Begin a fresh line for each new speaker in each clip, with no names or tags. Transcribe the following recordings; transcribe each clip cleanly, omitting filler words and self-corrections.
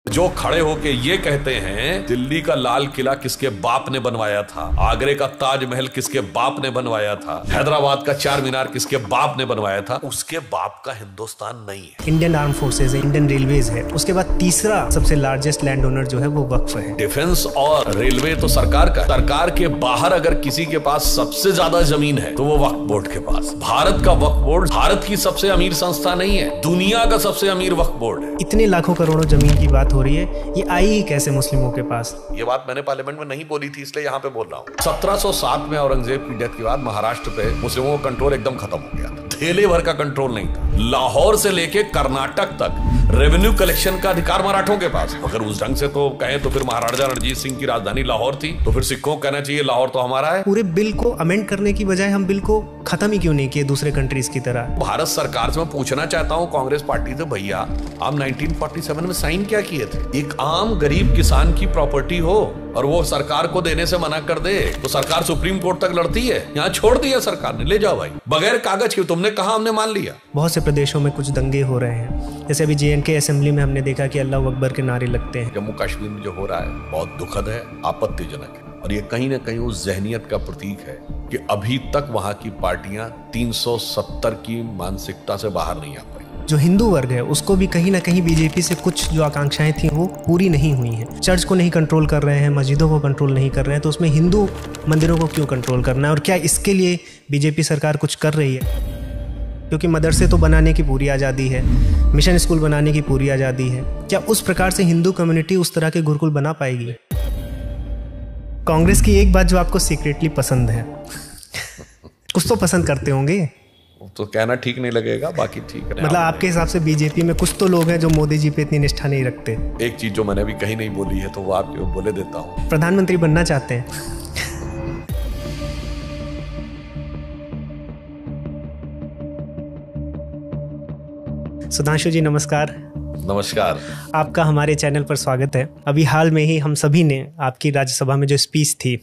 जो खड़े होके ये कहते हैं दिल्ली का लाल किला किसके बाप ने बनवाया था, आगरे का ताजमहल किसके बाप ने बनवाया था, हैदराबाद का चार मीनार किसके बाप ने बनवाया था, उसके बाप का हिंदुस्तान नहीं है।
इंडियन आर्म फोर्सेज है, इंडियन रेलवेज है, उसके बाद तीसरा सबसे लार्जेस्ट लैंड ओनर जो है वो वक्फ है।
डिफेंस और रेलवे तो सरकार का, सरकार के बाहर अगर किसी के पास सबसे ज्यादा जमीन है तो वो वक्फ बोर्ड के पास। भारत का वक्फ बोर्ड भारत की सबसे अमीर संस्था नहीं है, दुनिया का सबसे अमीर वक्फ बोर्ड है।
इतने लाखों करोड़ों जमीन की बात हो रही है, ये आई ही कैसे मुस्लिमों के पास?
ये बात मैंने पार्लियामेंट में नहीं बोली थी, इसलिए यहाँ पे बोल रहा हूँ। 1707 में औरंगजेब की डेथ के बाद महाराष्ट्र पे मुस्लिमों का कंट्रोल एकदम खत्म हो गया था। थैले भर का कंट्रोल नहीं था। लाहौर से लेके कर्नाटक तक रेवेन्यू कलेक्शन का अधिकार मराठों के पास। अगर उस ढंग से तो कहें तो फिर महाराजा रणजीत सिंह की राजधानी लाहौर थी, तो फिर सिखों को कहना चाहिए लाहौर तो हमारा है।
पूरे बिल को अमेंड करने की बजाय हम बिल को खत्म ही क्यों नहीं किए दूसरे कंट्रीज की तरह?
भारत सरकार से मैं पूछना चाहता हूँ, कांग्रेस पार्टी से, भैया आप 1947 में साइन क्या किए थे? एक आम गरीब किसान की प्रॉपर्टी हो और वो सरकार को देने से मना कर दे तो सरकार सुप्रीम कोर्ट तक लड़ती है। यहाँ छोड़ दिया सरकार ने, ले जाओ भाई, बगैर कागज के। तुमने कहा, हमने मान लिया।
बहुत से प्रदेशों में कुछ दंगे हो रहे हैं, जैसे अभी JNK असेंबली में हमने देखा कि अल्लाह अकबर के नारे लगते हैं।
जम्मू कश्मीर में जो हो रहा है बहुत दुखद है, आपत्तिजनक है, और ये कहीं ना कहीं उस जहनियत का प्रतीक है कि अभी तक वहां की पार्टियां 370 की मानसिकता से बाहर नहीं आ पाई।
जो हिंदू वर्ग है उसको भी कहीं ना कहीं बीजेपी से कुछ जो आकांक्षाएं थी वो पूरी नहीं हुई हैं। चर्च को नहीं कंट्रोल कर रहे हैं, मस्जिदों को कंट्रोल नहीं कर रहे हैं, तो उसमें हिंदू मंदिरों को क्यों कंट्रोल करना है? और क्या इसके लिए बीजेपी सरकार कुछ कर रही है? क्योंकि मदरसे तो बनाने की पूरी आज़ादी है, मिशन स्कूल बनाने की पूरी आज़ादी है। क्या उस प्रकार से हिंदू कम्युनिटी उस तरह के गुरुकुल बना पाएगी? कांग्रेस की एक बात जो आपको सीक्रेटली पसंद है, कुछ तो पसंद करते होंगे,
तो कहना ठीक नहीं लगेगा, बाकी ठीक है।
मतलब आपके हिसाब से बीजेपी में कुछ तो लोग हैं जो मोदी जी पे इतनी निष्ठा नहीं रखते।
एक चीज जो मैंने अभी कहीं नहीं बोली है तो वो आपको बोले देता हूँ।
प्रधानमंत्री बनना चाहते हैं? सुधांशु जी नमस्कार।
नमस्कार।
आपका हमारे चैनल पर स्वागत है। अभी हाल में ही हम सभी ने आपकी राज्यसभा में जो स्पीच थी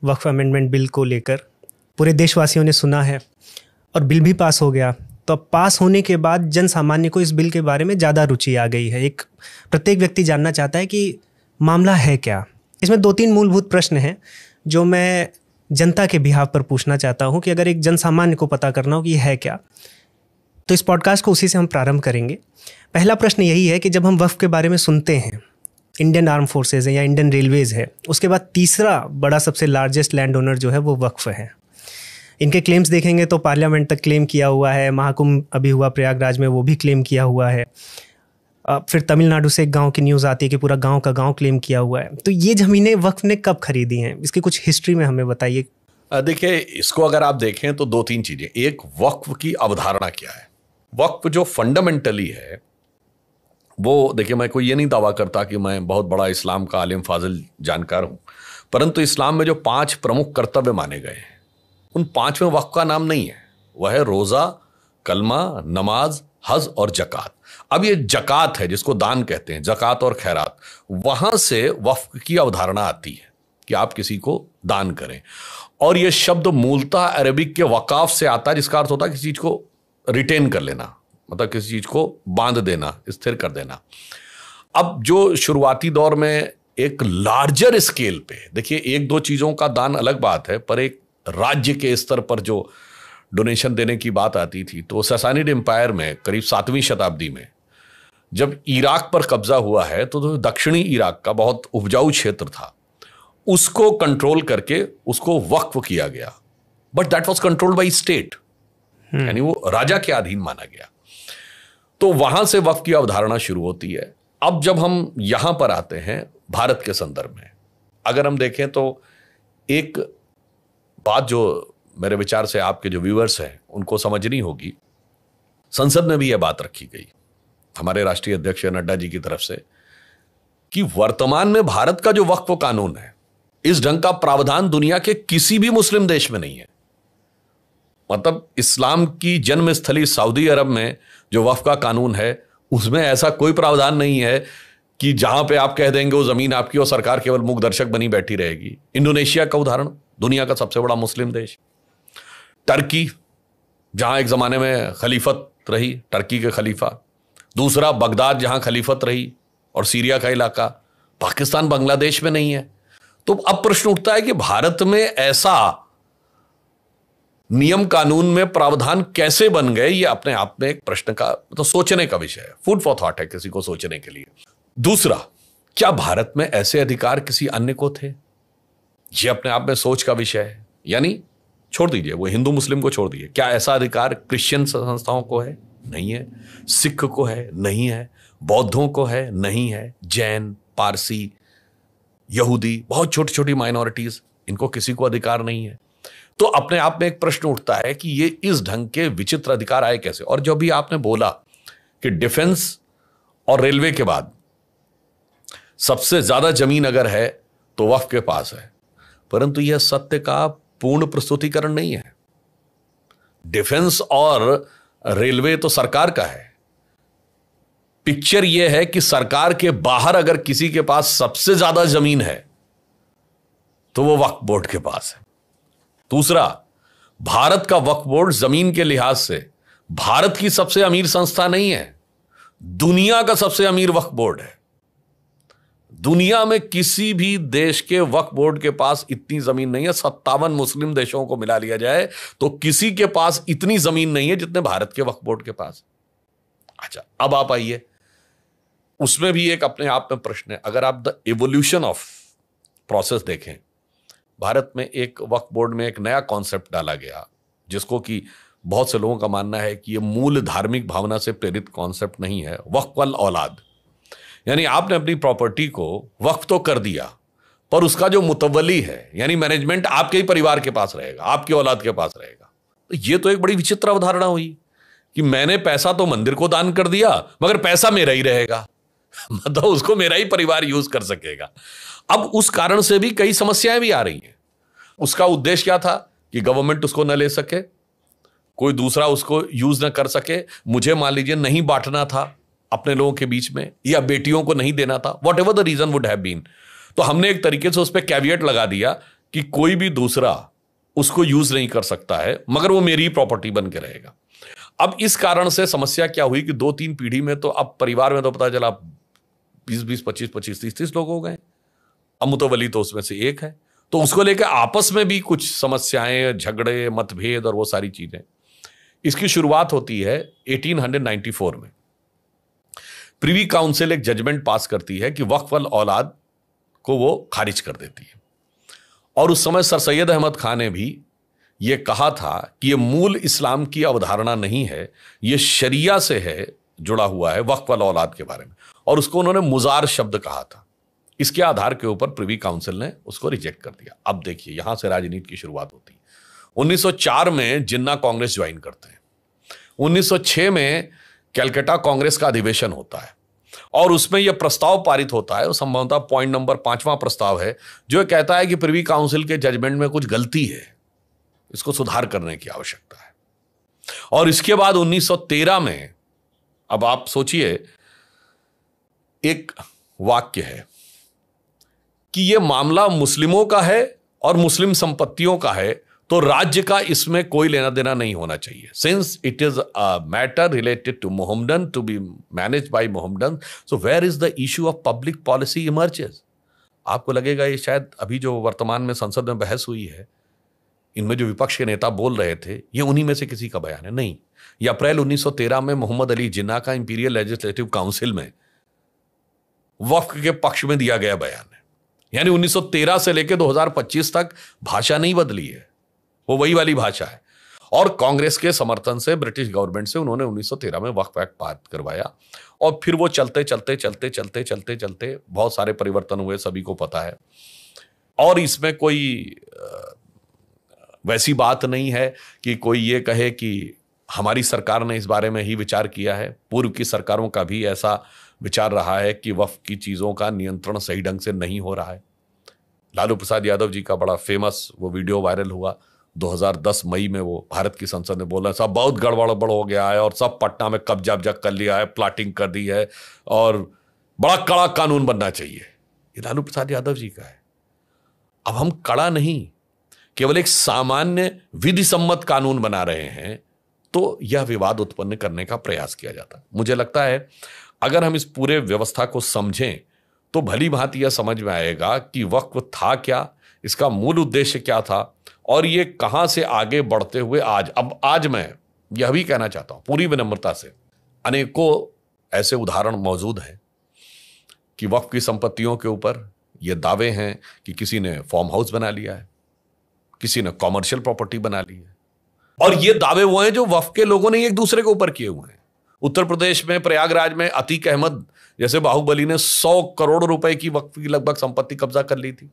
वक्फ अमेंडमेंट बिल को लेकर, पूरे देशवासियों ने सुना है और बिल भी पास हो गया। तो अब पास होने के बाद जन सामान्य को इस बिल के बारे में ज़्यादा रुचि आ गई है। प्रत्येक व्यक्ति जानना चाहता है कि मामला है क्या। इसमें 2-3 मूलभूत प्रश्न हैं जो मैं जनता के बिहाफ पर पूछना चाहता हूं कि अगर एक जन सामान्य को पता करना हो कि ये है क्या, तो इस पॉडकास्ट को उसी से हम प्रारंभ करेंगे। पहला प्रश्न यही है कि जब हम वक्फ के बारे में सुनते हैं, इंडियन आर्म फोर्सेज है या इंडियन रेलवेज है, उसके बाद तीसरा बड़ा सबसे लार्जेस्ट लैंड ओनर जो है वो वक्फ है। इनके क्लेम्स देखेंगे तो पार्लियामेंट तक क्लेम किया हुआ है, महाकुंभ अभी हुआ प्रयागराज में, वो भी क्लेम किया हुआ है। फिर तमिलनाडु से एक गांव की न्यूज़ आती है कि पूरा गांव का गांव क्लेम किया हुआ है। तो ये ज़मीनें वक्फ ने कब खरीदी हैं, इसकी कुछ हिस्ट्री में हमें बताइए।
देखिए, इसको अगर आप देखें तो 2-3 चीज़ें। एक, वक्फ की अवधारणा क्या है। वक्फ जो फंडामेंटली है वो, देखिए, मैं कोई ये नहीं दावा करता कि मैं बहुत बड़ा इस्लाम का आलिम फाजिल जानकार हूँ, परंतु इस्लाम में जो 5 प्रमुख कर्तव्य माने गए हैं उन 5 में वक्फ का नाम नहीं है। वह है रोज़ा, कलमा, नमाज, हज और जक़ात। अब ये जक़ात है जिसको दान कहते हैं, जक़ात और खैरात, वहाँ से वक्फ की अवधारणा आती है कि आप किसी को दान करें। और ये शब्द मूलतः अरबिक के वक़ाफ़ से आता है, जिसका अर्थ होता है किसी चीज़ को रिटेन कर लेना, मतलब किसी चीज़ को बांध देना, स्थिर कर देना। अब जो शुरुआती दौर में एक लार्जर स्केल पे, देखिए, 1-2 चीज़ों का दान अलग बात है, पर एक राज्य के स्तर पर जो डोनेशन देने की बात आती थी, तो ससानिड एम्पायर में करीब 7वीं शताब्दी में जब इराक पर कब्जा हुआ है तो दक्षिणी इराक का बहुत उपजाऊ क्षेत्र था, उसको कंट्रोल करके उसको वक्फ किया गया। But that was controlled by state, यानी वो राजा के अधीन माना गया। तो वहां से वक्फ की अवधारणा शुरू होती है। अब जब हम यहां पर आते हैं भारत के संदर्भ में, अगर हम देखें तो एक बात जो मेरे विचार से आपके जो व्यूअर्स हैं उनको समझनी होगी, संसद में भी यह बात रखी गई हमारे राष्ट्रीय अध्यक्ष नड्डा जी की तरफ से, कि वर्तमान में भारत का जो वक्फ कानून है, इस ढंग का प्रावधान दुनिया के किसी भी मुस्लिम देश में नहीं है। मतलब इस्लाम की जन्मस्थली सऊदी अरब में जो वक्फ का कानून है उसमें ऐसा कोई प्रावधान नहीं है कि जहां पे आप कह देंगे वो जमीन आपकी और सरकार केवल मूक दर्शक बनी बैठी रहेगी। इंडोनेशिया का उदाहरण, दुनिया का सबसे बड़ा मुस्लिम देश। टर्की, जहां एक जमाने में खलीफत रही, टर्की के खलीफा। दूसरा बगदाद, जहां खलीफत रही और सीरिया का इलाका, पाकिस्तान बांग्लादेश में नहीं है। तो अब प्रश्न उठता है कि भारत में ऐसा नियम कानून में प्रावधान कैसे बन गए, ये अपने आप में एक प्रश्न का तो सोचने का विषय है, फूड फॉर थॉट है किसी को सोचने के लिए। दूसरा, क्या भारत में ऐसे अधिकार किसी अन्य को थे? ये अपने आप में सोच का विषय है। यानी छोड़ दीजिए, वो हिंदू मुस्लिम को छोड़ दीजिए, क्या ऐसा अधिकार क्रिश्चियन संस्थाओं को है? नहीं है। सिख को है? नहीं है। बौद्धों को है? नहीं है। जैन, पारसी, यहूदी, बहुत छोटी छोटी माइनॉरिटीज, इनको किसी को अधिकार नहीं है। तो अपने आप में एक प्रश्न उठता है कि ये इस ढंग के विचित्र अधिकार आए कैसे? और जो भी आपने बोला कि डिफेंस और रेलवे के बाद सबसे ज्यादा जमीन अगर है तो वक्फ के पास है, परंतु यह सत्य का पूर्ण प्रस्तुतिकरण नहीं है। डिफेंस और रेलवे तो सरकार का है। पिक्चर यह है कि सरकार के बाहर अगर किसी के पास सबसे ज्यादा जमीन है तो वो वक्फ बोर्ड के पास है। दूसरा, भारत का वक्फ बोर्ड जमीन के लिहाज से भारत की सबसे अमीर संस्था नहीं है, दुनिया का सबसे अमीर वक्फ बोर्ड है। दुनिया में किसी भी देश के वक्फ बोर्ड के पास इतनी जमीन नहीं है। 57 मुस्लिम देशों को मिला लिया जाए तो किसी के पास इतनी जमीन नहीं है जितने भारत के वक्फ बोर्ड के पास। अच्छा, अब आप आइए, उसमें भी एक अपने आप में प्रश्न है। अगर आप द एवोल्यूशन ऑफ प्रोसेस देखें, भारत में एक वक्फ बोर्ड में एक नया कॉन्सेप्ट डाला गया, जिसको कि बहुत से लोगों का मानना है कि यह मूल धार्मिक भावना से प्रेरित कॉन्सेप्ट नहीं है, वक्फ वल औलाद। यानी आपने अपनी प्रॉपर्टी को वक्फ तो कर दिया, पर उसका जो मुतवली है, यानी मैनेजमेंट आपके ही परिवार के पास रहेगा, आपकी औलाद के पास रहेगा। तो ये तो एक बड़ी विचित्र अवधारणा हुई कि मैंने पैसा तो मंदिर को दान कर दिया, मगर पैसा मेरा ही रहेगा, मतलब उसको मेरा ही परिवार यूज कर सकेगा। अब उस कारण से भी कई समस्याएं भी आ रही हैं। उसका उद्देश्य क्या था कि गवर्नमेंट उसको न ले सके, कोई दूसरा उसको यूज न कर सके, मुझे मान लीजिए नहीं बांटना था अपने लोगों के बीच में, या बेटियों को नहीं देना था, whatever the reason would have been. तो हमने एक तरीके से उस पर कैविएट लगा दिया कि कोई भी दूसरा उसको यूज नहीं कर सकता है, मगर वो मेरी प्रॉपर्टी बन के रहेगा। अब इस कारण से समस्या क्या हुई कि 2-3 पीढ़ी में तो अब परिवार में तो पता चला 20-20, 25-25, 30-30 लोग हो गए। अब मुतवली तो उसमें से एक है, तो उसको लेकर आपस में भी कुछ समस्याएं, झगड़े, मतभेद और वो सारी चीजें। इसकी शुरुआत होती है 1894 में। प्रिवी काउंसिल एक जजमेंट पास करती है कि वक्फ वल औलाद को वो खारिज कर देती है। और उस समय सर सैयद अहमद खान ने भी ये कहा था कि ये मूल इस्लाम की अवधारणा नहीं है, ये शरिया से है, जुड़ा हुआ है वक्फ वल औलाद के बारे में, और उसको उन्होंने मुजार शब्द कहा था। इसके आधार के ऊपर प्रिवी काउंसिल ने उसको रिजेक्ट कर दिया। अब देखिए, यहां से राजनीति की शुरुआत होती है। 1904 में जिन्ना कांग्रेस ज्वाइन करते हैं। 1906 में कैलकाटा कांग्रेस का अधिवेशन होता है और उसमें यह प्रस्ताव पारित होता है, संभवतः पॉइंट नंबर 5वां प्रस्ताव है, जो कहता है कि प्रिवी काउंसिल के जजमेंट में कुछ गलती है, इसको सुधार करने की आवश्यकता है। और इसके बाद 1913 में, अब आप सोचिए, एक वाक्य है कि यह मामला मुस्लिमों का है और मुस्लिम संपत्तियों का है, तो राज्य का इसमें कोई लेना देना नहीं होना चाहिए। Since it is a matter related to Mohammedan to be manage by Mohammedan, so where is the issue of public policy emerges. आपको लगेगा ये शायद अभी जो वर्तमान में संसद में बहस हुई है, इनमें जो विपक्ष के नेता बोल रहे थे, ये उन्हीं में से किसी का बयान है। नहीं, ये अप्रैल 1913 में मोहम्मद अली जिन्ना का इंपीरियल लेजिस्लेटिव काउंसिल में वक्फ के पक्ष में दिया गया बयान है। यानी 1913 से लेकर 2025 तक भाषा नहीं बदली है, वो वही वाली भाषा है। और कांग्रेस के समर्थन से ब्रिटिश गवर्नमेंट से उन्होंने 1913 में वक्फ एक्ट पास करवाया, और फिर वो चलते चलते चलते चलते चलते चलते बहुत सारे परिवर्तन हुए, सभी को पता है। और इसमें कोई वैसी बात नहीं है कि कोई ये कहे कि हमारी सरकार ने इस बारे में ही विचार किया है। पूर्व की सरकारों का भी ऐसा विचार रहा है कि वक्फ की चीज़ों का नियंत्रण सही ढंग से नहीं हो रहा है। लालू प्रसाद यादव जी का बड़ा फेमस वो वीडियो वायरल हुआ 2010 मई में, वो भारत की संसद में बोला सब बहुत गड़बड़ हो गया है और सब पटना में कब्जा कर लिया है, प्लाटिंग कर दी है और बड़ा कड़ा कानून बनना चाहिए। ये लालू प्रसाद यादव जी का है। अब हम कड़ा नहीं, केवल एक सामान्य विधि सम्मत कानून बना रहे हैं, तो यह विवाद उत्पन्न करने का प्रयास किया जाता है। मुझे लगता है अगर हम इस पूरे व्यवस्था को समझें तो भली भांति यह समझ में आएगा कि वक्फ था क्या, इसका मूल उद्देश्य क्या था, और ये कहां से आगे बढ़ते हुए आज मैं यह भी कहना चाहता हूं पूरी विनम्रता से, अनेकों ऐसे उदाहरण मौजूद हैं कि वक्फ की संपत्तियों के ऊपर ये दावे हैं कि किसी ने फार्म हाउस बना लिया है, किसी ने कॉमर्शियल प्रॉपर्टी बना ली है, और ये दावे वो हैं जो वक्फ के लोगों ने एक दूसरे के ऊपर किए हुए हैं। उत्तर प्रदेश में प्रयागराज में अतीक अहमद जैसे बाहुबली ने 100 करोड़ रुपए की वक्फ की लगभग संपत्ति कब्जा कर ली थी,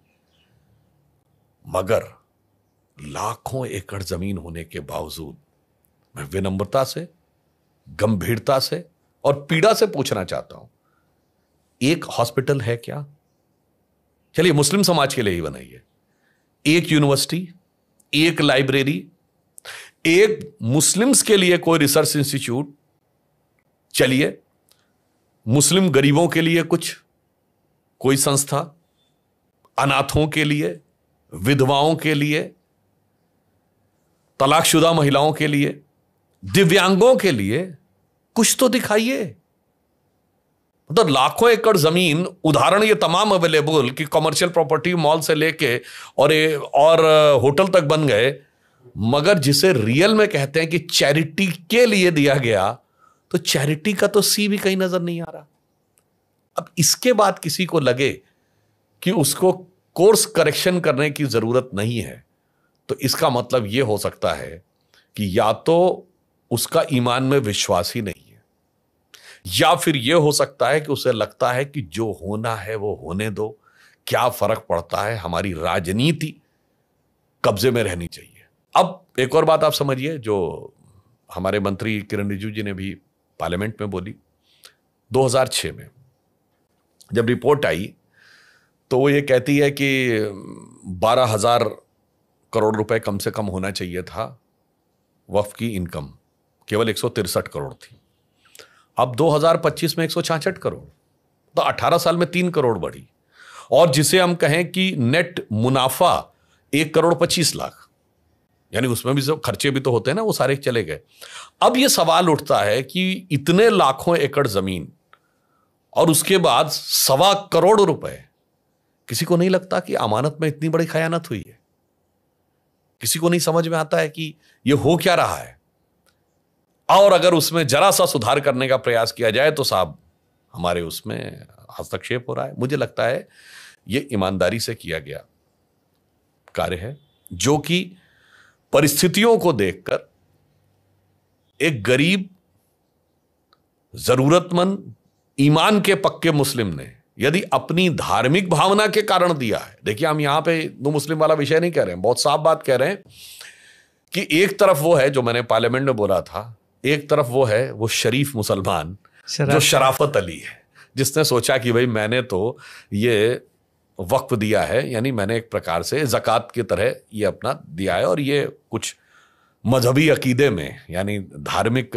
मगर लाखों एकड़ जमीन होने के बावजूद मैं विनम्रता से, गंभीरता से और पीड़ा से पूछना चाहता हूं, एक हॉस्पिटल है क्या? चलिए मुस्लिम समाज के लिए ही बनाइए, एक यूनिवर्सिटी, एक लाइब्रेरी, एक मुस्लिम्स के लिए कोई रिसर्च इंस्टीट्यूट, चलिए मुस्लिम गरीबों के लिए कोई संस्था, अनाथों के लिए, विधवाओं के लिए, तलाकशुदा महिलाओं के लिए, दिव्यांगों के लिए कुछ तो दिखाइए। मतलब लाखों एकड़ जमीन, उदाहरण ये तमाम अवेलेबल कि कमर्शियल प्रॉपर्टी मॉल से लेके और होटल तक बन गए, मगर जिसे रियल में कहते हैं कि चैरिटी के लिए दिया गया, तो चैरिटी का तो सी भी कहीं नजर नहीं आ रहा। अब इसके बाद किसी को लगे कि उसको कोर्स करेक्शन करने की जरूरत नहीं है, तो इसका मतलब यह हो सकता है कि या तो उसका ईमान में विश्वास ही नहीं है, या फिर यह हो सकता है कि उसे लगता है कि जो होना है वो होने दो, क्या फर्क पड़ता है, हमारी राजनीति कब्जे में रहनी चाहिए। अब एक और बात आप समझिए जो हमारे मंत्री किरण रिजिजू जी ने भी पार्लियामेंट में बोली। 2006 में जब रिपोर्ट आई तो वो ये कहती है कि 12,000 करोड़ रुपए कम से कम होना चाहिए था वक्फ की इनकम, केवल 163 करोड़ थी। अब 2025 में 166 करोड़, तो 18 साल में 3 करोड़ बढ़ी। और जिसे हम कहें कि नेट मुनाफा 1,25,00,000, यानी उसमें भी सब खर्चे भी तो होते हैं ना, वो सारे चले गए। अब ये सवाल उठता है कि इतने लाखों एकड़ जमीन और उसके बाद 1.25 करोड़ रुपए, किसी को नहीं लगता कि अमानत में इतनी बड़ी खयानत हुई है? किसी को नहीं समझ में आता है कि ये हो क्या रहा है? और अगर उसमें जरा सा सुधार करने का प्रयास किया जाए तो साहब हमारे उसमें हस्तक्षेप हो रहा है। मुझे लगता है ये ईमानदारी से किया गया कार्य है, जो कि परिस्थितियों को देखकर एक गरीब, जरूरतमंद, ईमान के पक्के मुस्लिम ने यदि अपनी धार्मिक भावना के कारण दिया है। देखिए, हम यहां पे हिंदू मुस्लिम वाला विषय नहीं कह रहे हैं, बहुत साफ बात कह रहे हैं कि एक तरफ वो है जो मैंने पार्लियामेंट में बोला था, एक तरफ वो है वो शरीफ मुसलमान जो शराफत अली है, जिसने सोचा कि भाई मैंने तो ये वक्फ दिया है, यानी मैंने एक प्रकार से ज़कात की तरह ये अपना दिया है और ये कुछ मजहबी अकीदे में यानी धार्मिक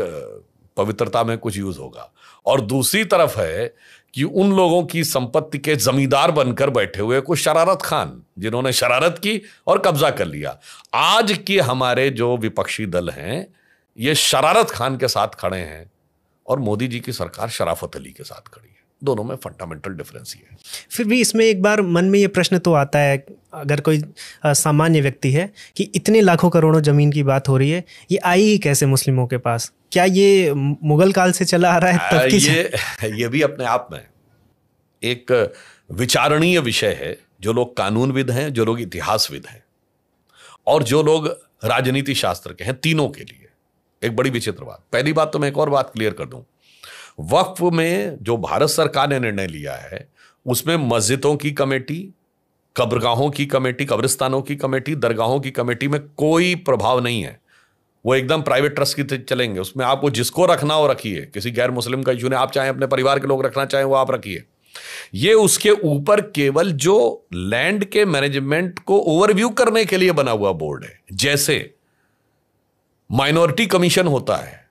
पवित्रता में कुछ यूज होगा। और दूसरी तरफ है कि उन लोगों की संपत्ति के जमींदार बनकर बैठे हुए कुछ शरारत खान, जिन्होंने शरारत की और कब्जा कर लिया। आज के हमारे जो विपक्षी दल हैं ये शरारत खान के साथ खड़े हैं और मोदी जी की सरकार शराफत अली के साथ खड़ी है। दोनों में फंडामेंटल डिफरेंस ही है।
फिर भी इसमें एक बार मन में ये प्रश्न तो आता है, अगर कोई सामान्य व्यक्ति है, कि इतने लाखों करोड़ों जमीन की बात हो रही है, ये आई ही कैसे मुस्लिमों के पास? क्या ये मुगल काल से चला आ रहा है तब की?
ये भी अपने आप में एक विचारणीय विषय है। जो लोग कानूनविद हैं, जो लोग इतिहासविद हैं और जो लोग राजनीति शास्त्र के हैं, तीनों के लिए एक बड़ी विचित्र बात। पहली बात तो मैं एक और बात क्लियर कर दूं, वक्फ में जो भारत सरकार ने निर्णय लिया है उसमें मस्जिदों की कमेटी, कब्रगाहों की कमेटी, कब्रिस्तानों की कमेटी, दरगाहों की कमेटी में कोई प्रभाव नहीं है। वो एकदम प्राइवेट ट्रस्ट की चलेंगे। उसमें आपको जिसको रखना हो रखिए, किसी गैर मुस्लिम का इशू नहीं, आप चाहें अपने परिवार के लोग रखना चाहें वो आप रखिए। ये उसके ऊपर केवल जो लैंड के मैनेजमेंट को ओवरव्यू करने के लिए बना हुआ बोर्ड है। जैसे माइनॉरिटी कमीशन होता है,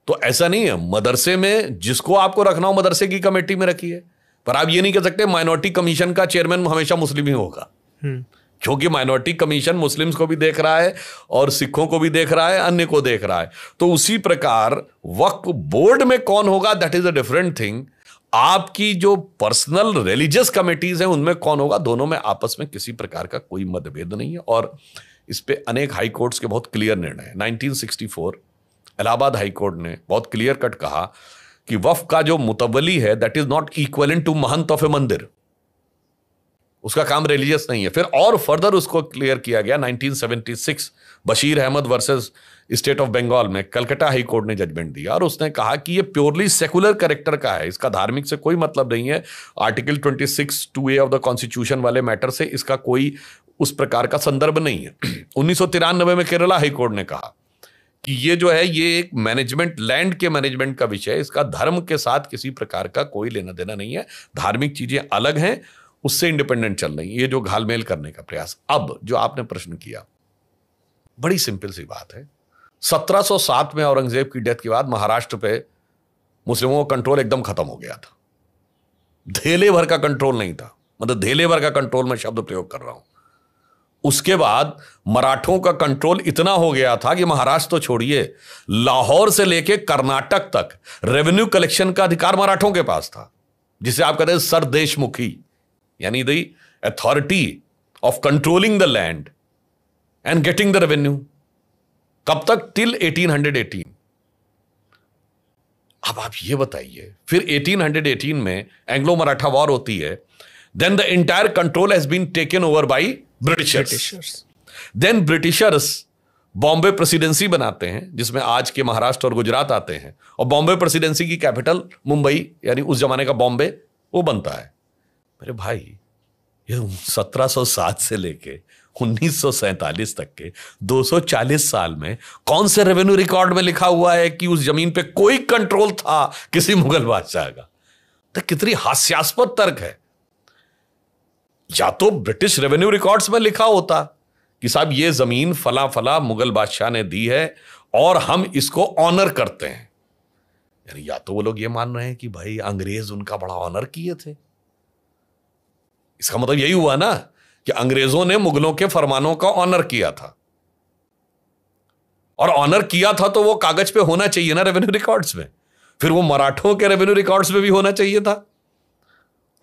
तो ऐसा नहीं है मदरसे में जिसको आपको रखना हो मदरसे की कमेटी में रखिए, पर आप ये नहीं कह सकते माइनॉरिटी कमीशन का चेयरमैन हमेशा मुस्लिम ही होगा, क्योंकि माइनॉरिटी कमीशन मुस्लिम्स को भी देख रहा है और सिखों को भी देख रहा है, अन्य को देख रहा है। तो उसी प्रकार वक्फ बोर्ड में कौन होगा, that is a different thing. आपकी जो पर्सनल रिलीजियस कमिटीज हैं उनमें कौन होगा, दोनों में आपस में किसी प्रकार का कोई मतभेद नहीं है। और इस पे अनेक हाई कोर्ट्स के बहुत क्लियर निर्णय है। 1964 इलाहाबाद हाई कोर्ट ने बहुत क्लियर कट कहा कि वक्फ का जो मुतवली है that is not equivalent to mahant of a mandir, उसका काम रिलीजियस नहीं है। फिर और फर्दर उसको क्लियर किया गया 1976 Bashir Ahmad versus state of Bengal में कलकत्ता हाई कोर्ट ने जजमेंट दिया और उसने कहा कि ये प्योरली सेकुलर कैरेक्टर का है, इसका धार्मिक से कोई मतलब नहीं है। Article 26 2A of the constitution वाले मैटर से इसका कोई उस प्रकार का संदर्भ नहीं है। 1993 में केरला हाई कोर्ट ने कहा कि ये जो है ये एक मैनेजमेंट, लैंड के मैनेजमेंट का विषय है, इसका धर्म के साथ किसी प्रकार का कोई लेना देना नहीं है, धार्मिक चीजें अलग हैं, उससे इंडिपेंडेंट चल रही है। ये जो घालमेल करने का प्रयास। अब जो आपने प्रश्न किया, बड़ी सिंपल सी बात है। 1707 में औरंगजेब की डेथ के बाद महाराष्ट्र पे मुस्लिमों का कंट्रोल एकदम खत्म हो गया था। धेले भर का कंट्रोल नहीं था, मतलब धेले भर का कंट्रोल में शब्द प्रयोग कर रहा हूं। उसके बाद मराठों का कंट्रोल इतना हो गया था कि महाराष्ट्र तो छोड़िए, लाहौर से लेके कर्नाटक तक रेवेन्यू कलेक्शन का अधिकार मराठों के पास था, जिसे आप कहते हैं सरदेशमुखी, यानी the authority of controlling the land and getting the revenue. कब तक? टिल 1818। अब आप ये बताइए, फिर 1818 में एंग्लो मराठा वॉर होती है, then the entire control has been taken over by Britishers. Then Britishers Bombay presidency बनाते हैं, जिसमें आज के महाराष्ट्र और गुजरात आते हैं, और बॉम्बे प्रेसिडेंसी की कैपिटल मुंबई, यानी उस जमाने का बॉम्बे, वो बनता है। मेरे भाई, ये 1707 से लेके 1947 तक के 240 साल में कौन से रेवेन्यू रिकॉर्ड में लिखा हुआ है कि उस जमीन पे कोई कंट्रोल था किसी मुगल बादशाह का? तो कितनी हास्यास्पद तर्क है। या तो ब्रिटिश रेवेन्यू रिकॉर्ड्स में लिखा होता कि साहब ये जमीन फला फला मुगल बादशाह ने दी है और हम इसको ऑनर करते हैं, यानी या तो वो लोग ये मान रहे हैं कि भाई अंग्रेज उनका बड़ा ऑनर किए थे। इसका मतलब यही हुआ ना कि अंग्रेजों ने मुगलों के फरमानों का ऑनर किया था, और ऑनर किया था तो वो कागज पे होना चाहिए ना रेवेन्यू रिकॉर्ड्स में, फिर वो मराठों के रेवेन्यू रिकॉर्ड्स में भी होना चाहिए था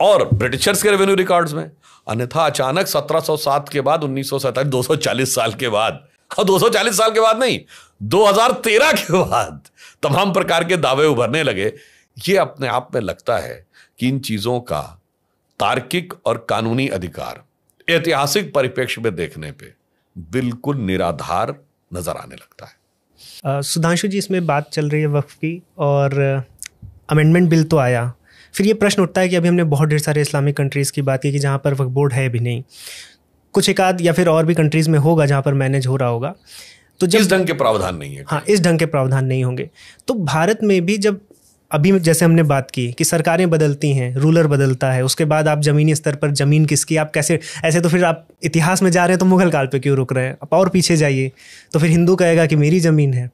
और ब्रिटिशर्स के रेवेन्यू रिकॉर्ड्स में। अन्यथा अचानक 1707 के बाद 1947, 240 साल के बाद, 240 साल के बाद नहीं, 2013 के बाद तमाम प्रकार के दावे उभरने लगे। ये अपने आप में लगता है कि इन चीजों का तार्किक और कानूनी अधिकार ऐतिहासिक परिप्रेक्ष्य में देखने पे बिल्कुल निराधार नजर आने लगता है।
सुधांशु जी, इसमें बात चल रही है वक्फ की और अमेंडमेंट बिल तो आया, फिर ये प्रश्न उठता है कि अभी हमने बहुत ढेर सारे इस्लामिक कंट्रीज़ की बात की कि जहाँ पर वक्फ बोर्ड है भी नहीं, कुछ एक आध या फिर और भी कंट्रीज़ में होगा जहाँ पर मैनेज हो रहा होगा, तो जब
इस ढंग के प्रावधान नहीं है।
हाँ, इस ढंग के प्रावधान नहीं होंगे, तो भारत में भी जब अभी जैसे हमने बात की कि सरकारें बदलती हैं, रूलर बदलता है, उसके बाद आप ज़मीनी स्तर पर ज़मीन किसकी, आप कैसे, ऐसे तो फिर आप इतिहास में जा रहे हैं तो मुगल काल पे क्यों रुक रहे हैं, आप और पीछे जाइए तो फिर हिंदू कहेगा कि मेरी ज़मीन है।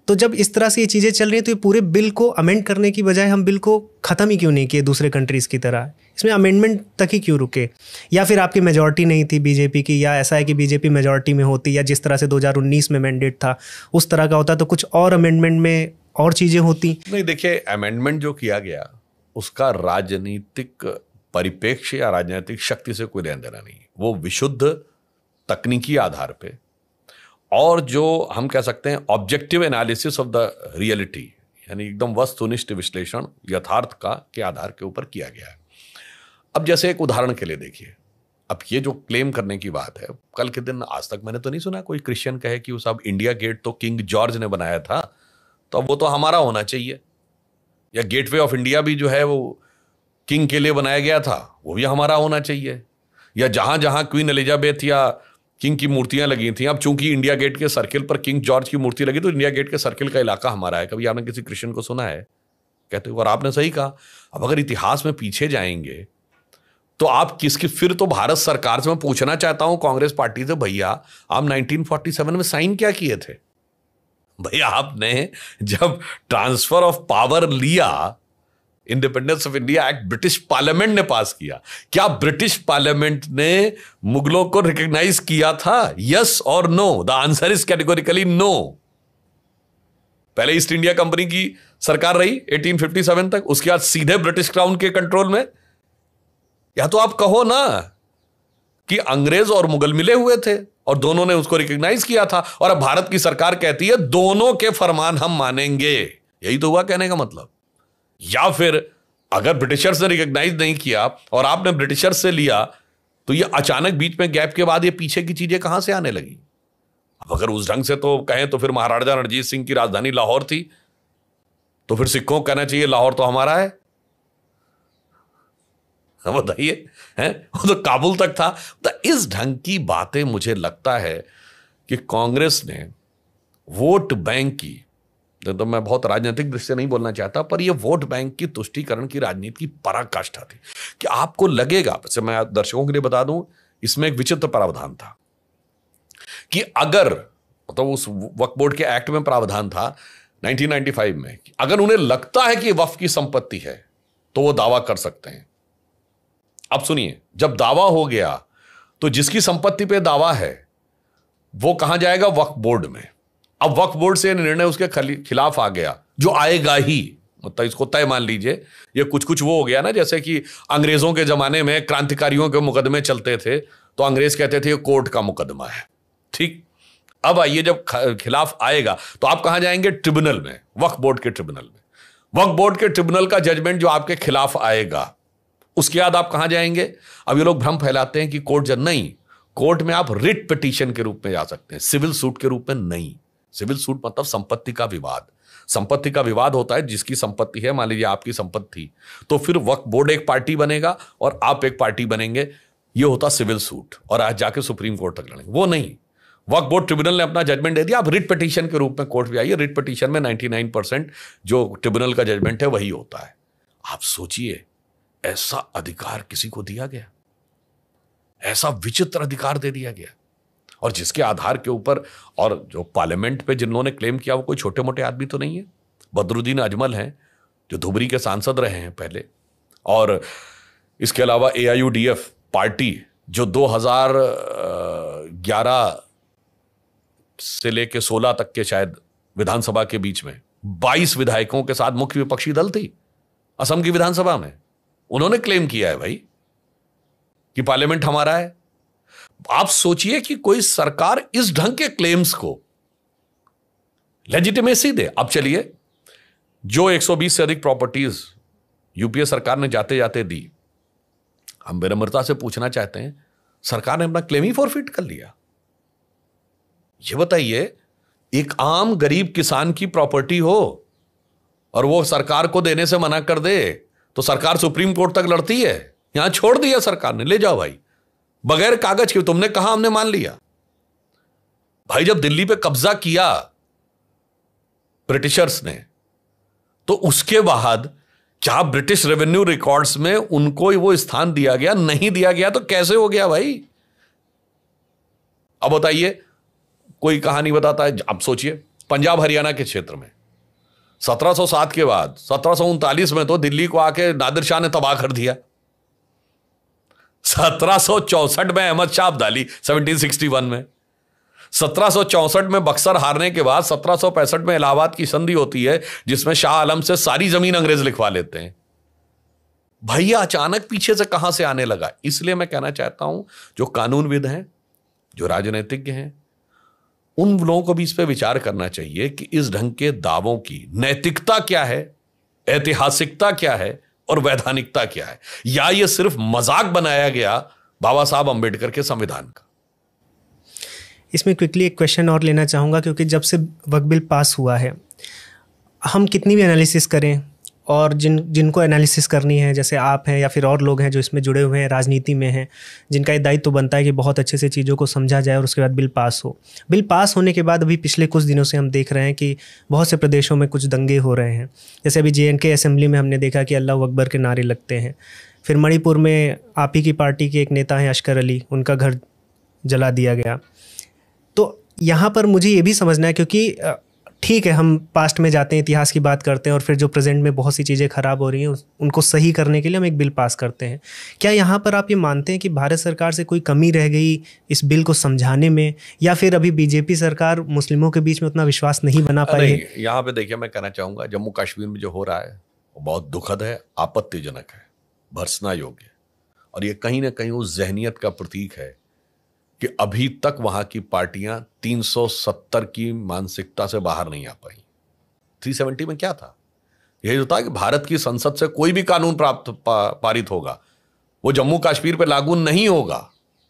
तो जब इस तरह से ये चीज़ें चल रही हैं तो ये पूरे बिल को अमेंड करने की बजाय हम बिल को ख़त्म ही क्यों नहीं किए दूसरे कंट्रीज़ की तरह, इसमें अमेंडमेंट तक ही क्यों रुके? या फिर आपकी मेजॉरिटी नहीं थी बीजेपी की, या ऐसा है कि बीजेपी मेजॉरिटी में होती, या जिस तरह से 2019 में मैंडेट था उस तरह का होता तो कुछ और अमेंडमेंट में और चीज़ें होती?
नहीं, देखिए, अमेंडमेंट जो किया गया उसका राजनीतिक परिप्रेक्ष्य या राजनीतिक शक्ति से कोई लेना देना नहीं, वो विशुद्ध तकनीकी आधार पे और जो हम कह सकते हैं objective analysis of the reality, यानी एकदम वस्तुनिष्ठ विश्लेषण यथार्थ का के आधार के ऊपर किया गया है। अब जैसे एक उदाहरण के लिए देखिए, अब ये जो क्लेम करने की बात है, कल के दिन आज तक मैंने तो नहीं सुना कोई क्रिश्चियन कहे कि उस अब इंडिया गेट तो किंग जॉर्ज ने बनाया था तो अब वो तो हमारा होना चाहिए, या गेटवे ऑफ इंडिया भी जो है वो किंग के लिए बनाया गया था वो भी हमारा होना चाहिए, या जहां जहां क्वीन एलिजाबेथ या किंग की मूर्तियां लगी थी, अब चूंकि इंडिया गेट के सर्किल पर किंग जॉर्ज की मूर्ति लगी तो इंडिया गेट के सर्किल का इलाका हमारा है। कभी आपने किसी क्रिश्चियन को सुना है कहते हुए? और आपने सही कहा, अब अगर इतिहास में पीछे जाएंगे तो आप किसकी, फिर तो भारत सरकार से मैं पूछना चाहता हूं कांग्रेस पार्टी से, भैया आप 1947 में साइन क्या किए थे? भैया आपने जब ट्रांसफर ऑफ पावर लिया, independence of India act British parliament ने पास किया, क्या ब्रिटिश पार्लियामेंट ने मुगलों को रिकॉग्नाइज किया था? यस और no? The answer is categorically no. पहले ईस्ट इंडिया कंपनी की सरकार रही 1857 तक, उसके बाद सीधे ब्रिटिश क्राउन के कंट्रोल में। या तो आप कहो ना कि अंग्रेज और मुगल मिले हुए थे और दोनों ने उसको रिकॉग्नाइज किया था, और अब भारत की सरकार कहती है दोनों के फरमान हम मानेंगे। यही तो हुआ कहने का मतलब। या फिर अगर ब्रिटिशर्स ने रिकॉग्नाइज नहीं किया और आपने ब्रिटिशर्स से लिया, तो ये अचानक बीच में गैप के बाद ये पीछे की चीजें कहां से आने लगी? अब अगर उस ढंग से तो कहें तो फिर महाराजा रणजीत सिंह की राजधानी लाहौर थी, तो फिर सिखों को कहना चाहिए लाहौर तो हमारा है। बताइए, हैं, वो तो काबुल तक था। तो इस ढंग की बातें मुझे लगता है कि कांग्रेस ने वोट बैंक की, तो मैं बहुत राजनीतिक दृष्टि से नहीं बोलना चाहता, पर यह वोट बैंक की तुष्टीकरण की राजनीति की पराकाष्ठा थी। कि आपको लगेगा, वैसे मैं दर्शकों के लिए बता दूं, इसमें एक विचित्र प्रावधान था कि अगर मतलब उस वक्फ बोर्ड के एक्ट में प्रावधान था 1995 में, अगर उन्हें लगता है कि वक्फ की संपत्ति है तो वो दावा कर सकते हैं। अब सुनिए, जब दावा हो गया तो जिसकी संपत्ति पे दावा है वो कहां जाएगा? वक्फ बोर्ड में। अब वक्फ बोर्ड से निर्णय उसके खिलाफ आ गया, जो आएगा ही, मतलब इसको तय मान लीजिए। ये कुछ कुछ वो हो गया ना, जैसे कि अंग्रेजों के जमाने में क्रांतिकारियों के मुकदमे चलते थे तो अंग्रेज कहते थे ये कोर्ट का मुकदमा है, ठीक। अब आइए, जब खिलाफ आएगा तो आप कहां जाएंगे? ट्रिब्यूनल में, वक्फ बोर्ड के ट्रिब्यूनल में। वक्फ बोर्ड के ट्रिब्यूनल का जजमेंट जो आपके खिलाफ आएगा, उसके बाद आप कहां जाएंगे? अब ये लोग भ्रम फैलाते हैं कि कोर्ट नहीं, कोर्ट में आप रिट पिटीशन के रूप में जा सकते हैं, सिविल सूट के रूप में नहीं। सिविल सूट मतलब संपत्ति का विवाद। संपत्ति का विवाद होता है, जिसकी संपत्ति है, मान लीजिए आपकी संपत्ति, तो फिर वक्फ बोर्ड एक पार्टी बनेगा और आप एक पार्टी बनेंगे, ये होता सिविल सूट, और आज जाके सुप्रीम कोर्ट तक लड़ेंगे। वो नहीं, वक्फ बोर्ड ट्रिब्यूनल ने अपना जजमेंट दे दिया, आप रिट पिटीशन के रूप में कोर्ट में आइए। रिट पिटीशन में 99% जो ट्रिब्यूनल का जजमेंट है वही होता है। आप सोचिए, ऐसा अधिकार किसी को दिया गया, ऐसा विचित्र अधिकार दे दिया गया, और जिसके आधार के ऊपर, और जो पार्लियामेंट पे जिन्होंने क्लेम किया वो कोई छोटे मोटे आदमी तो नहीं है। बदरुद्दीन अजमल हैं जो धुबरी के सांसद रहे हैं पहले, और इसके अलावा AIUDF पार्टी जो 2011 से लेके 16 तक के शायद विधानसभा के बीच में 22 विधायकों के साथ मुख्य विपक्षी दल थी असम की विधानसभा में। उन्होंने क्लेम किया है भाई कि पार्लियामेंट हमारा है। आप सोचिए कि कोई सरकार इस ढंग के क्लेम्स को लेजिटिमेसी दे। अब चलिए, जो 120 से अधिक प्रॉपर्टीज यूपीए सरकार ने जाते जाते दी, हम विनम्रता से पूछना चाहते हैं, सरकार ने अपना क्लेम ही फॉरफिट कर लिया। ये बताइए, एक आम गरीब किसान की प्रॉपर्टी हो और वो सरकार को देने से मना कर दे तो सरकार सुप्रीम कोर्ट तक लड़ती है। यहां छोड़ दिया सरकार ने, ले जाओ भाई, बगैर कागज के। तुमने कहा, हमने मान लिया। भाई जब दिल्ली पे कब्जा किया ब्रिटिशर्स ने, तो उसके बाद क्या ब्रिटिश रेवेन्यू रिकॉर्ड्स में उनको वो स्थान दिया गया? नहीं दिया गया। तो कैसे हो गया भाई? अब बताइए, कोई कहानी बताता है। अब सोचिए, पंजाब हरियाणा के क्षेत्र में 1707 के बाद 1739 में तो दिल्ली को आके नादिर शाह ने तबाह कर दिया। 1764 में अहमद शाह अब्दाली, 1761 में, 1764 में बक्सर हारने के बाद 1765 में इलाहाबाद की संधि होती है, जिसमें शाह आलम से सारी जमीन अंग्रेज लिखवा लेते हैं। भैया अचानक पीछे से कहां से आने लगा? इसलिए मैं कहना चाहता हूं, जो कानूनविद हैं, जो राजनीतिज्ञ हैं, उन लोगों को भी इस पर विचार करना चाहिए कि इस ढंग के दावों की नैतिकता क्या है, ऐतिहासिकता क्या है और वैधानिकता क्या है, या ये सिर्फ मजाक बनाया गया बाबा साहब अंबेडकर के संविधान का।
इसमें क्विकली एक क्वेश्चन और लेना चाहूँगा, क्योंकि जब से वक्फ बिल पास हुआ है, हम कितनी भी एनालिसिस करें, और जिनको एनालिसिस करनी है, जैसे आप हैं या फिर और लोग हैं जो इसमें जुड़े हुए हैं, राजनीति में हैं, जिनका ये दायित्व तो बनता है कि बहुत अच्छे से चीज़ों को समझा जाए और उसके बाद बिल पास हो। बिल पास होने के बाद अभी पिछले कुछ दिनों से हम देख रहे हैं कि बहुत से प्रदेशों में कुछ दंगे हो रहे हैं। जैसे अभी JNK असेंबली में हमने देखा कि अल्लाह अकबर के नारे लगते हैं। फिर मणिपुर में आप ही की पार्टी के एक नेता हैं अशकर अली, उनका घर जला दिया गया। तो यहाँ पर मुझे ये भी समझना है, क्योंकि ठीक है, हम पास्ट में जाते हैं, इतिहास की बात करते हैं और फिर जो प्रेजेंट में बहुत सी चीज़ें ख़राब हो रही हैं उनको सही करने के लिए हम एक बिल पास करते हैं। क्या यहाँ पर आप ये मानते हैं कि भारत सरकार से कोई कमी रह गई इस बिल को समझाने में, या फिर अभी बीजेपी सरकार मुस्लिमों के बीच में उतना विश्वास नहीं बना पाई है?
यहाँ पे देखिए, मैं कहना चाहूँगा जम्मू कश्मीर में जो हो रहा है वो बहुत दुखद है, आपत्तिजनक है, भर्त्सना योग्य, और ये कहीं ना कहीं उस जहनियत का प्रतीक है कि अभी तक वहां की पार्टियां 370 की मानसिकता से बाहर नहीं आ पाई। 370 में क्या था? यही होता है कि भारत की संसद से कोई भी कानून पारित होगा वो जम्मू कश्मीर पे लागू नहीं होगा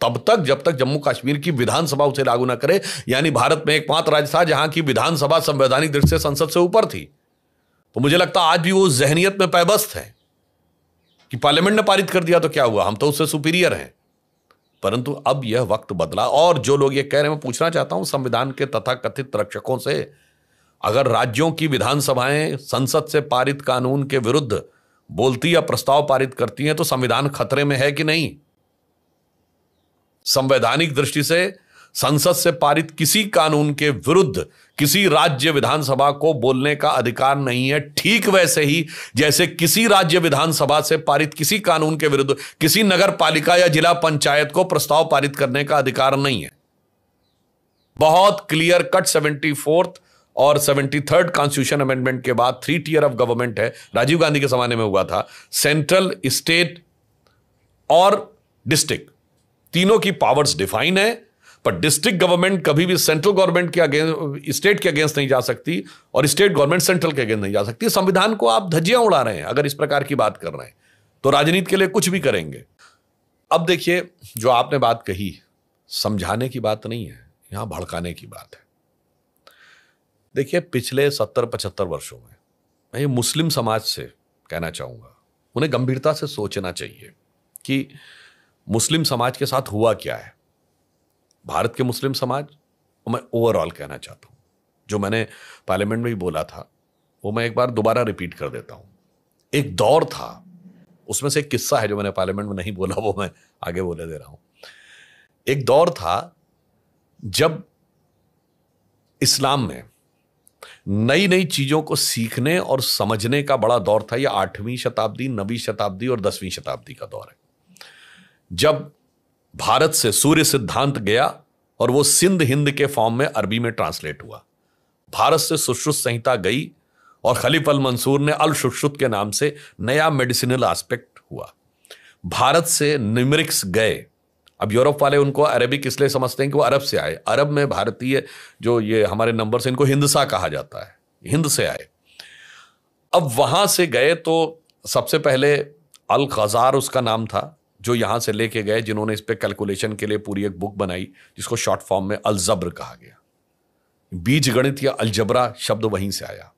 तब तक जब तक जम्मू कश्मीर की विधानसभा उसे लागू ना करे। यानी भारत में एकमात्र राज्य था जहां की विधानसभा संवैधानिक दृष्टि से संसद से ऊपर थी। तो मुझे लगता है आज भी वो जहनियत में पैबस्त है कि पार्लियामेंट ने पारित कर दिया तो क्या हुआ, हम तो उससे सुपीरियर हैं। परंतु अब यह वक्त बदला, और जो लोग ये कह रहे हैं, मैं पूछना चाहता हूं संविधान के तथाकथित रक्षकों से, अगर राज्यों की विधानसभाएं संसद से पारित कानून के विरुद्ध बोलती या प्रस्ताव पारित करती हैं तो संविधान खतरे में है कि नहीं? संवैधानिक दृष्टि से संसद से पारित किसी कानून के विरुद्ध किसी राज्य विधानसभा को बोलने का अधिकार नहीं है। ठीक वैसे ही जैसे किसी राज्य विधानसभा से पारित किसी कानून के विरुद्ध किसी नगर पालिका या जिला पंचायत को प्रस्ताव पारित करने का अधिकार नहीं है। बहुत क्लियर कट 74th और 73rd कॉन्स्टिट्यूशन अमेंडमेंट के बाद 3 टियर ऑफ गवर्नमेंट है, राजीव गांधी के जमाने में हुआ था। सेंट्रल, स्टेट और डिस्ट्रिक्ट तीनों की पावर्स डिफाइन है, पर डिस्ट्रिक्ट गवर्नमेंट कभी भी सेंट्रल गवर्नमेंट के अगेंस्ट, स्टेट के अगेंस्ट नहीं जा सकती, और स्टेट गवर्नमेंट सेंट्रल के अगेंस्ट नहीं जा सकती। संविधान को आप धज्जियां उड़ा रहे हैं अगर इस प्रकार की बात कर रहे हैं तो राजनीति के लिए कुछ भी करेंगे। अब देखिए, जो आपने बात कही, समझाने की बात नहीं है, यहां भड़काने की बात है। देखिए, पिछले 70-75 वर्षों में मैं ये मुस्लिम समाज से कहना चाहूंगा, उन्हें गंभीरता से सोचना चाहिए कि मुस्लिम समाज के साथ हुआ क्या है। भारत के मुस्लिम समाज, मैं ओवरऑल कहना चाहता हूं, जो मैंने पार्लियामेंट में भी बोला था वो मैं एक बार दोबारा रिपीट कर देता हूं। एक दौर था, उसमें से एक किस्सा है जो मैंने पार्लियामेंट में नहीं बोला, वो मैं आगे बोले दे रहा हूं। एक दौर था जब इस्लाम में नई नई चीजों को सीखने और समझने का बड़ा दौर था। यह 8वीं शताब्दी, 9वीं शताब्दी और 10वीं शताब्दी का दौर है, जब भारत से सूर्य सिद्धांत गया और वो सिंध हिंद के फॉर्म में अरबी में ट्रांसलेट हुआ। भारत से सुश्रुत संहिता गई और खलीफ अल मंसूर ने अल सुश्रुत के नाम से नया मेडिसिनल एस्पेक्ट हुआ। भारत से न्यूमेरिक्स गए। अब यूरोप वाले उनको अरबिक इसलिए समझते हैं कि वो अरब से आए। अरब में भारतीय जो ये हमारे नंबर से, इनको हिंदसा कहा जाता है, हिंद से आए। अब वहां से गए तो सबसे पहले अल खजार उसका नाम था, जो यहां से लेके गए, जिन्होंने इस पे कैलकुलेशन के लिए पूरी एक बुक बनाई जिसको शॉर्ट फॉर्म में अल जब्र कहा गया। बीज गणित या अलजबरा शब्द वहीं से आया।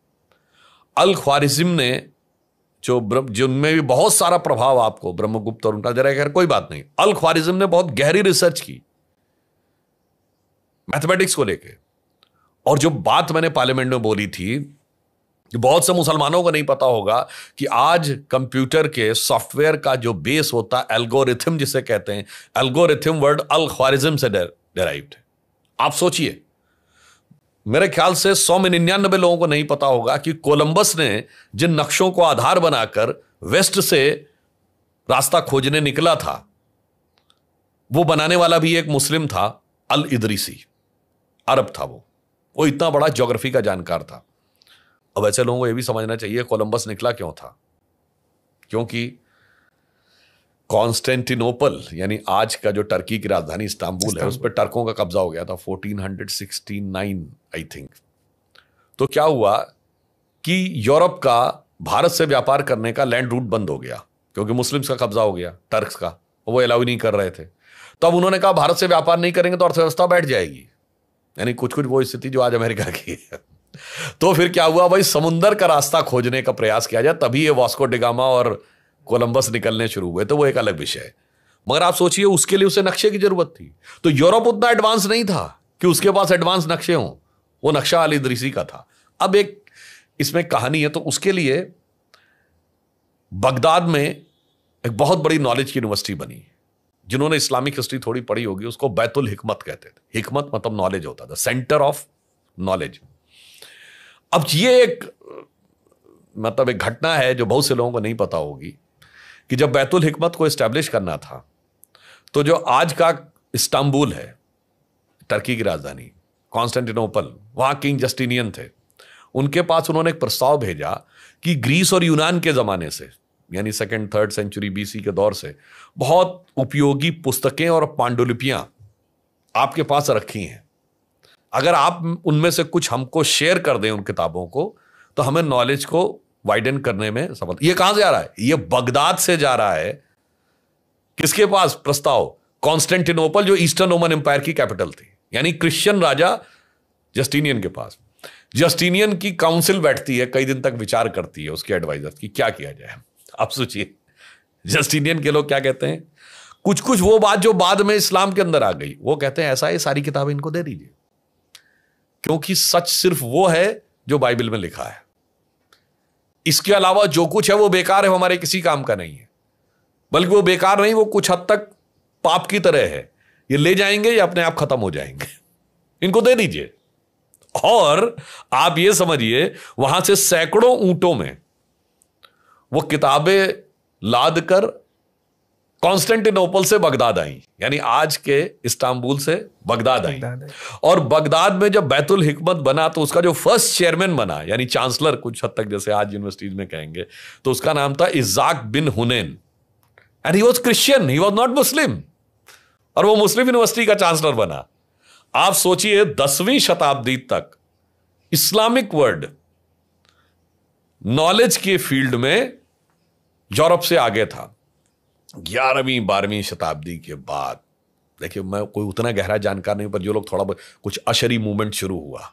अल ख्वारिज्म ने जिनमें भी बहुत सारा प्रभाव आपको ब्रह्मगुप्त और उनका जरा, खैर कोई बात नहीं, अल ख्वारिज्म ने बहुत गहरी रिसर्च की मैथमेटिक्स को लेके। और जो बात मैंने पार्लियामेंट में बोली थी, बहुत से मुसलमानों को नहीं पता होगा कि आज कंप्यूटर के सॉफ्टवेयर का जो बेस होता है, एल्गोरिथम जिसे कहते हैं, एल्गोरिथम वर्ड अल ख्वारिज्म से डेराइव्ड है। आप सोचिए, मेरे ख्याल से 100 में 99 लोगों को नहीं पता होगा कि कोलंबस ने जिन नक्शों को आधार बनाकर वेस्ट से रास्ता खोजने निकला था, वो बनाने वाला भी एक मुस्लिम था, अल इदरीसी, अरब था वो इतना बड़ा ज्योग्राफी का जानकार था। अब ऐसे लोगों को यह भी समझना चाहिए कोलंबस निकला क्यों था, क्योंकि कॉन्स्टेंटिनोपल यानी आज का जो टर्की की राजधानी इस्तांबुल है, उस पर टर्कों का कब्जा हो गया था 1469 आई थिंक। तो क्या हुआ कि यूरोप का भारत से व्यापार करने का लैंड रूट बंद हो गया, क्योंकि मुस्लिम्स का कब्जा हो गया, टर्क्स का, वो अलाउ नहीं कर रहे थे। तो अब उन्होंने कहा भारत से व्यापार नहीं करेंगे तो अर्थव्यवस्था बैठ जाएगी, यानी कुछ कुछ वो स्थिति जो आज अमेरिका की है। तो फिर क्या हुआ भाई, समुंदर का रास्ता खोजने का प्रयास किया जाए, तभी ये वास्को डिगामा और कोलंबस निकलने शुरू हुए। तो वो एक अलग विषय है, मगर आप सोचिए उसके लिए उसे नक्शे की जरूरत थी। तो यूरोप उतना एडवांस नहीं था कि उसके पास एडवांस नक्शे हों, वो नक्शा अल इदरीसी का था। अब एक इसमें कहानी है, तो उसके लिए बगदाद में एक बहुत बड़ी नॉलेज की यूनिवर्सिटी बनी। जिन्होंने इस्लामिक हिस्ट्री थोड़ी पढ़ी होगी उसको बैतुल हिकमत कहते थे। हिकमत मतलब नॉलेज होता था, सेंटर ऑफ नॉलेज। अब ये एक मतलब एक घटना है जो बहुत से लोगों को नहीं पता होगी कि जब बैतुल हिकमत को एस्टैब्लिश करना था तो जो आज का इस्तांबुल है, टर्की की राजधानी, कॉन्स्टेंटिनोपल, वहां किंग जस्टिनियन थे, उनके पास उन्होंने एक प्रस्ताव भेजा कि ग्रीस और यूनान के जमाने से, यानी 2nd-3rd सेंचुरी BC के दौर से बहुत उपयोगी पुस्तकें और पांडुलिपियां आपके पास रखी हैं, अगर आप उनमें से कुछ हमको शेयर कर दें उन किताबों को, तो हमें नॉलेज को वाइडन करने में सफल। ये कहां से आ रहा है? ये बगदाद से जा रहा है। किसके पास प्रस्ताव? कॉन्स्टेंटिनोपल, जो ईस्टर्न रोमन एम्पायर की कैपिटल थी, यानी क्रिश्चियन राजा जस्टिनियन के पास। जस्टिनियन की काउंसिल बैठती है, कई दिन तक विचार करती है उसके एडवाइजर की क्या किया जाए। आप सोचिए जस्टिनियन के लोग क्या कहते हैं, कुछ कुछ वो बात जो बाद में इस्लाम के अंदर आ गई, वो कहते हैं ऐसा है सारी किताबें इनको दे दीजिए, क्योंकि सच सिर्फ वो है जो बाइबल में लिखा है, इसके अलावा जो कुछ है वो बेकार है, हमारे किसी काम का नहीं है। बल्कि वो बेकार नहीं, वो कुछ हद तक पाप की तरह है, ये ले जाएंगे या अपने आप खत्म हो जाएंगे, इनको दे दीजिए। और आप ये समझिए वहां से सैकड़ों ऊंटों में वो किताबें लाद कर कॉन्स्टेंटिनोपल से बगदाद आई, यानी आज के इस्तांबुल से बगदाद आई। और बगदाद में जब बैतुल हिकमत बना तो उसका जो फर्स्ट चेयरमैन बना, यानी चांसलर कुछ हद तक जैसे आज यूनिवर्सिटीज में कहेंगे, तो उसका नाम था Ishaq bin Hunain, and he was Christian, he was not Muslim, और वो मुस्लिम यूनिवर्सिटी का चांसलर बना। आप सोचिए 10वीं शताब्दी तक इस्लामिक वर्ल्ड नॉलेज के फील्ड में यूरोप से आगे था। 11वीं 12वीं शताब्दी के बाद, देखिए मैं कोई उतना गहरा जानकार नहीं, पर जो लोग थोड़ा बहुत कुछ अशरी मूवमेंट शुरू हुआ,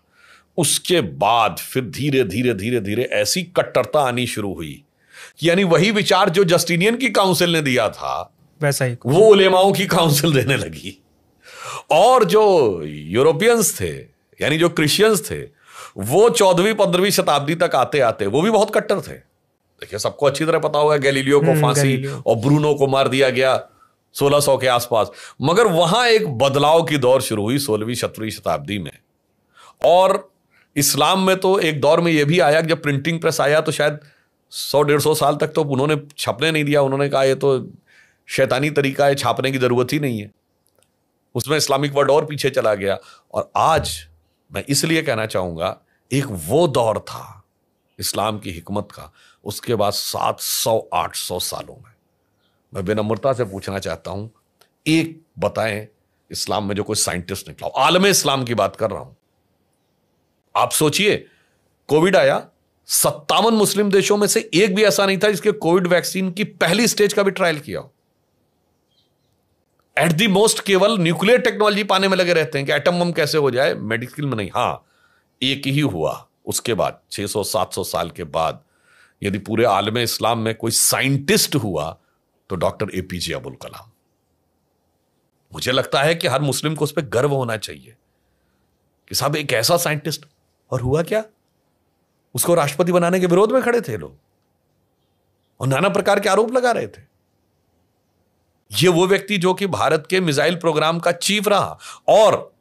उसके बाद फिर धीरे धीरे धीरे धीरे ऐसी कट्टरता आनी शुरू हुई कि यानी वही विचार जो जस्टिनियन की काउंसिल ने दिया था
वैसा ही
वो उलेमाओं की काउंसिल देने लगी। और जो यूरोपियंस थे, यानी जो क्रिश्चियंस थे, वो 14वीं 15वीं शताब्दी तक आते आते वो भी बहुत कट्टर थे। देखिए सबको अच्छी तरह पता होगा गैलीलियो को फांसी और ब्रूनो को मार दिया गया 1600 के आसपास। मगर वहां एक बदलाव की दौर शुरू हुई 16वीं 17वीं शताब्दी में। और इस्लाम में तो एक दौर में यह भी आया कि जब प्रिंटिंग प्रेस आया तो शायद 100-150 साल तक तो उन्होंने छपने नहीं दिया। उन्होंने कहा ये तो शैतानी तरीका है, छापने की जरूरत ही नहीं है। उसमें इस्लामिक वर्ल्ड और पीछे चला गया। और आज मैं इसलिए कहना चाहूंगा, एक वो दौर था इस्लाम की हिकमत का, उसके बाद 700-800 सालों में मैं विनम्रता से पूछना चाहता हूं, एक बताएं इस्लाम में जो कोई साइंटिस्ट निकला हो, आलम इस्लाम की बात कर रहा हूं। आप सोचिए कोविड आया, 57 मुस्लिम देशों में से एक भी ऐसा नहीं था जिसके कोविड वैक्सीन की पहली स्टेज का भी ट्रायल किया हो। एट दी मोस्ट केवल न्यूक्लियर टेक्नोलॉजी पाने में लगे रहते हैं कि एटम बम कैसे हो जाए, मेडिकल में नहीं। हां, एक ही हुआ उसके बाद 600-700 साल के बाद यदि पूरे आलम इस्लाम में कोई साइंटिस्ट हुआ तो डॉक्टर APJ अबुल कलाम। मुझे लगता है कि हर मुस्लिम को उस पर गर्व होना चाहिए कि साहब एक ऐसा साइंटिस्ट। और हुआ क्या, उसको राष्ट्रपति बनाने के विरोध में खड़े थे लोग और नाना प्रकार के आरोप लगा रहे थे। ये वो व्यक्ति जो कि भारत के मिसाइल प्रोग्राम का चीफ रहा, और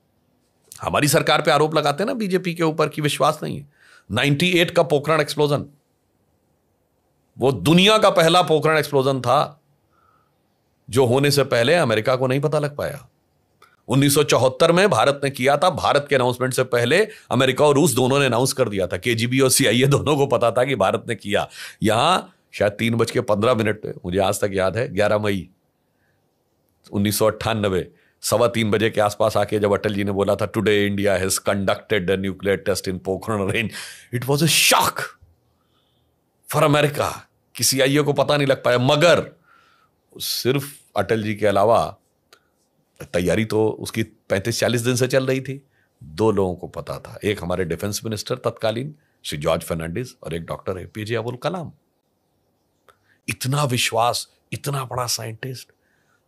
हमारी सरकार पे आरोप लगाते हैं ना बीजेपी के ऊपर कि विश्वास नहीं है। 98 का पोखरण एक्सप्लोजन, वो दुनिया का पहला पोखरण एक्सप्लोजन था जो होने से पहले अमेरिका को नहीं पता लग पाया। 1974 में भारत ने किया था। भारत के अनाउंसमेंट से पहले अमेरिका और रूस दोनों ने अनाउंस कर दिया था। KGB और CIA दोनों को पता था कि भारत ने किया। यहां शायद 3:15 पे, मुझे आज तक याद है, 11 मई 1998 3:15 बजे के आसपास आके जब अटल जी ने बोला था today India has conducted the nuclear test in Pokhran range, it was a shock for America कि CIA को पता नहीं लग पाया। मगर सिर्फ अटल जी के अलावा तैयारी तो उसकी 35-40 दिन से चल रही थी। 2 लोगों को पता था, एक हमारे डिफेंस मिनिस्टर तत्कालीन श्री जॉर्ज फर्नांडिस और एक डॉक्टर APJ अबुल कलाम। इतना विश्वास, इतना बड़ा साइंटिस्ट।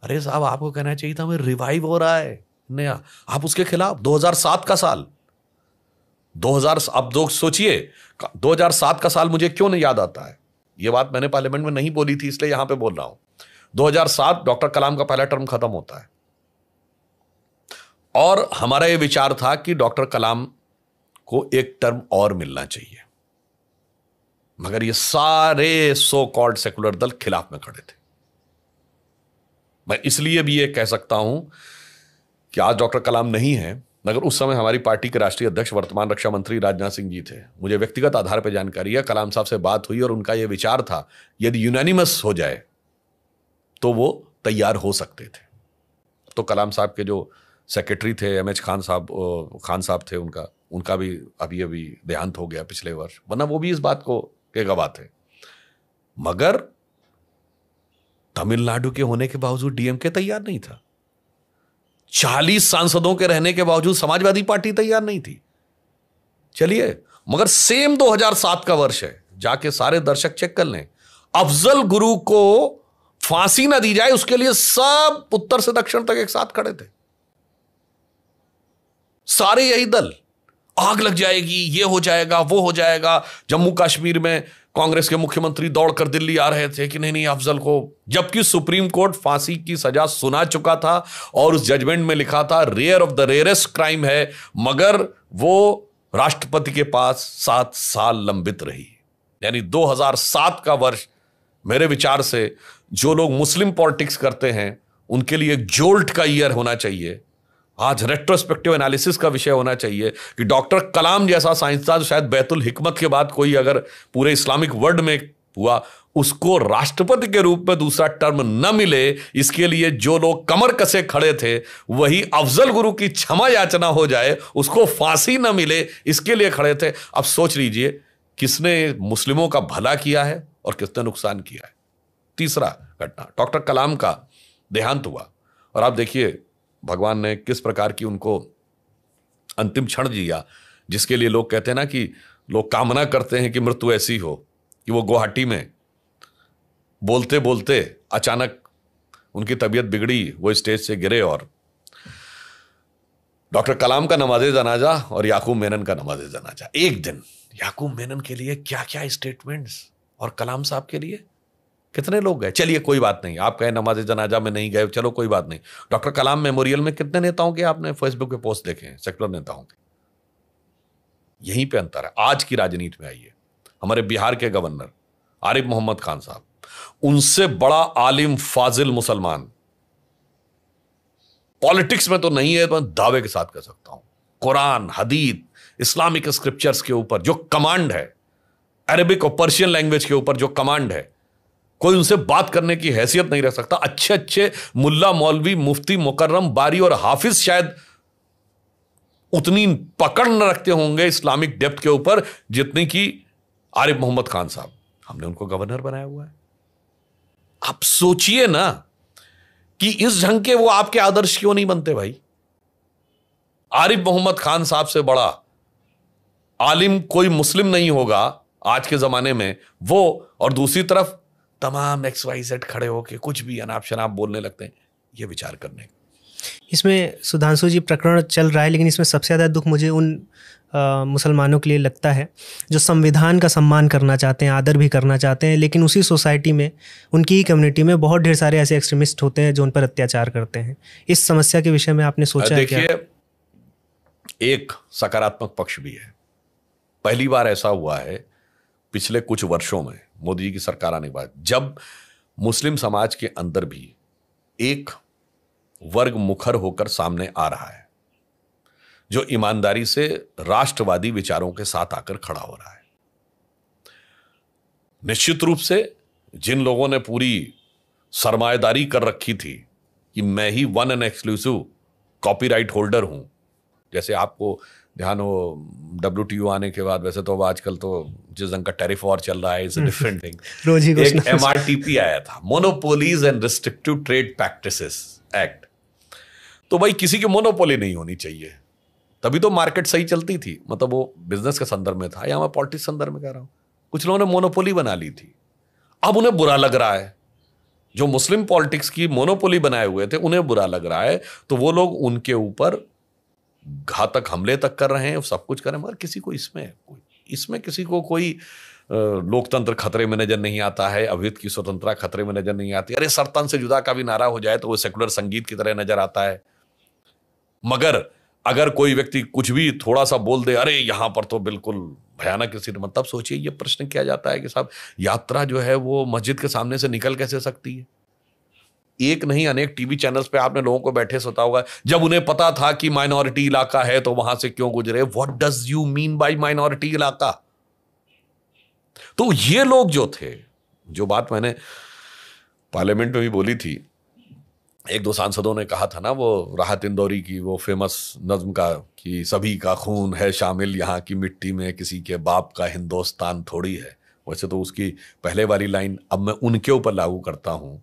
अरे साहब आपको कहना चाहिए था हमें रिवाइव हो रहा है नया, आप उसके खिलाफ। 2007 का साल, 2000, अब दो सोचिए 2007 का साल मुझे क्यों नहीं याद आता है। यह बात मैंने पार्लियामेंट में नहीं बोली थी इसलिए यहां पे बोल रहा हूं। 2007 डॉक्टर कलाम का पहला टर्म खत्म होता है और हमारा यह विचार था कि डॉक्टर कलाम को एक टर्म और मिलना चाहिए। मगर ये सारे सो कॉल्ड सेकुलर दल खिलाफ में खड़े थे। मैं इसलिए भी ये कह सकता हूं कि आज डॉक्टर कलाम नहीं है, मगर उस समय हमारी पार्टी के राष्ट्रीय अध्यक्ष वर्तमान रक्षा मंत्री राजनाथ सिंह जी थे। मुझे व्यक्तिगत आधार पर जानकारी है, कलाम साहब से बात हुई और उनका यह विचार था यदि यूनानिमस हो जाए तो वो तैयार हो सकते थे। तो कलाम साहब के जो सेक्रेटरी थे एमएच खान साहब थे, उनका भी अभी देहांत हो गया पिछले वर्ष, वरना वो भी इस बात को के गवाह थे। मगर तमिलनाडु के होने के बावजूद डीएमके तैयार नहीं था। 40 सांसदों के रहने के बावजूद समाजवादी पार्टी तैयार नहीं थी। चलिए, मगर सेम 2007 का वर्ष है, जाके सारे दर्शक चेक कर लें, अफजल गुरु को फांसी ना दी जाए उसके लिए सब उत्तर से दक्षिण तक एक साथ खड़े थे। सारे यही दल, आग लग जाएगी, ये हो जाएगा, वो हो जाएगा। जम्मू कश्मीर में कांग्रेस के मुख्यमंत्री दौड़कर दिल्ली आ रहे थे कि नहीं अफजल को, जबकि सुप्रीम कोर्ट फांसी की सजा सुना चुका था और उस जजमेंट में लिखा था rare of the rarest crime है, मगर वो राष्ट्रपति के पास 7 साल लंबित रही। यानी 2007 का वर्ष मेरे विचार से जो लोग मुस्लिम पॉलिटिक्स करते हैं उनके लिए एक जोल्ट का ईयर होना चाहिए। आज रेट्रोस्पेक्टिव एनालिसिस का विषय होना चाहिए कि डॉक्टर कलाम जैसा साइंसदान शायद बैतुल हिकमत के बाद कोई अगर पूरे इस्लामिक वर्ल्ड में हुआ, उसको राष्ट्रपति के रूप में दूसरा टर्म न मिले, इसके लिए जो लोग कमर कसे खड़े थे, वही अफजल गुरु की क्षमा याचना हो जाए, उसको फांसी न मिले, इसके लिए खड़े थे। अब सोच लीजिए किसने मुस्लिमों का भला किया है और किसने नुकसान किया है। तीसरा घटना, डॉक्टर कलाम का देहांत हुआ और आप देखिए भगवान ने किस प्रकार की उनको अंतिम क्षण दिया, जिसके लिए लोग कहते हैं ना कि लोग कामना करते हैं कि मृत्यु ऐसी हो कि वो गुवाहाटी में बोलते बोलते अचानक उनकी तबीयत बिगड़ी, वो स्टेज से गिरे और डॉक्टर कलाम का नमाज़े जनाजा और याकूब मेनन का नमाज़े जनाजा एक दिन। याकूब मेनन के लिए क्या क्या स्टेटमेंट्स और कलाम साहब के लिए कितने लोग गए। चलिए कोई बात नहीं, आप कहें नमाज़े जनाजा में नहीं गए, चलो कोई बात नहीं। डॉक्टर कलाम मेमोरियल में कितने नेताओं के आपने फेसबुक पे पोस्ट देखे हैं, सेकुलर नेताओं के। यहीं पे अंतर है। आज की राजनीति में आइए, हमारे बिहार के गवर्नर आरिफ मोहम्मद खान साहब, उनसे बड़ा आलिम फाजिल मुसलमान पॉलिटिक्स में तो नहीं है, तो मैं दावे के साथ कह सकता हूं, कुरान, हदीस, इस्लामिक स्क्रिप्चर्स के ऊपर जो कमांड है, अरबिक और पर्शियन लैंग्वेज के ऊपर जो कमांड है, कोई उनसे बात करने की हैसियत नहीं रख सकता। अच्छे अच्छे मुल्ला, मौलवी, मुफ्ती, मुकर्रम, बारी और हाफिज शायद उतनी पकड़ न रखते होंगे इस्लामिक डेप्थ के ऊपर जितनी कि आरिफ मोहम्मद खान साहब। हमने उनको गवर्नर बनाया हुआ है। आप सोचिए ना कि इस ढंग के वो आपके आदर्श क्यों नहीं बनते भाई। आरिफ मोहम्मद खान साहब से बड़ा आलिम कोई मुस्लिम नहीं होगा आज के जमाने में वो, और दूसरी तरफ तमाम XYZ खड़े होके कुछ भी अनाप शनाप बोलने लगते हैं। ये विचार करने
इसमें सुधांशु जी प्रकरण चल रहा है, लेकिन इसमें सबसे ज़्यादा दुख मुझे उन मुसलमानों के लिए लगता है जो संविधान का सम्मान करना चाहते हैं, आदर भी करना चाहते हैं, लेकिन उसी सोसाइटी में, उनकी ही कम्युनिटी में बहुत ढेर सारे ऐसे एक्सट्रीमिस्ट होते हैं जो उन पर अत्याचार करते हैं। इस समस्या के विषय में आपने सोचा है क्या?
देखिए, एक सकारात्मक पक्ष भी है। पहली बार ऐसा हुआ है पिछले कुछ वर्षों में, मोदी जी की सरकार आने के बाद, जब मुस्लिम समाज के अंदर भी एक वर्ग मुखर होकर सामने आ रहा है जो ईमानदारी से राष्ट्रवादी विचारों के साथ आकर खड़ा हो रहा है। निश्चित रूप से जिन लोगों ने पूरी सरमाएदारी कर रखी थी कि मैं ही one and exclusive copyright holder हूं, जैसे आपको ध्यान हो WTO आने के बाद, वैसे तो अब आजकल तो जिस रंग का टैरिफ वॉर चल रहा है इज अ डिफरेंट थिंग,
रोज ही
एक MRTP आया था, monopolies and restrictive trade practices act. तो भाई किसी की मोनोपोली नहीं होनी चाहिए, तभी तो मार्केट सही चलती थी। मतलब वो बिजनेस के संदर्भ में था या मैं पॉलिटिक्स संदर्भ में कह रहा हूं। कुछ लोगों ने मोनोपोली बना ली थी, अब उन्हें बुरा लग रहा है। जो मुस्लिम पॉलिटिक्स की मोनोपोली बनाए हुए थे उन्हें बुरा लग रहा है, तो वो लोग उनके ऊपर घातक हमले तक कर रहे हैं, सब कुछ कर रहे हैं। मगर किसी को कोई लोकतंत्र खतरे में नजर नहीं आता है, अभिव्यक्ति की स्वतंत्रता खतरे में नजर नहीं आती। अरे सरतन से जुदा का भी नारा हो जाए तो वो सेकुलर संगीत की तरह नजर आता है। मगर अगर कोई व्यक्ति कुछ भी थोड़ा सा बोल दे, अरे यहां पर तो बिल्कुल भयानक स्थिति, मतलब सोचिए ये प्रश्न किया जाता है कि साहब यात्रा जो है वो मस्जिद के सामने से निकल कैसे सकती है। एक नहीं अनेक टीवी चैनल्स पे आपने लोगों को बैठे सुना होगा, जब उन्हें पता था कि माइनॉरिटी इलाका है तो वहां से क्यों गुजरे। What does you mean by minority इलाका? तो ये लोग जो थे, जो बात मैंने पार्लियामेंट में भी बोली थी, एक दो सांसदों ने कहा था ना, वो राहत इंदौरी की वो फेमस नज्म का कि सभी का खून है शामिल यहाँ की मिट्टी में, किसी के बाप का हिंदुस्तान थोड़ी है। वैसे तो उसकी पहले वाली लाइन अब मैं उनके ऊपर लागू करता हूं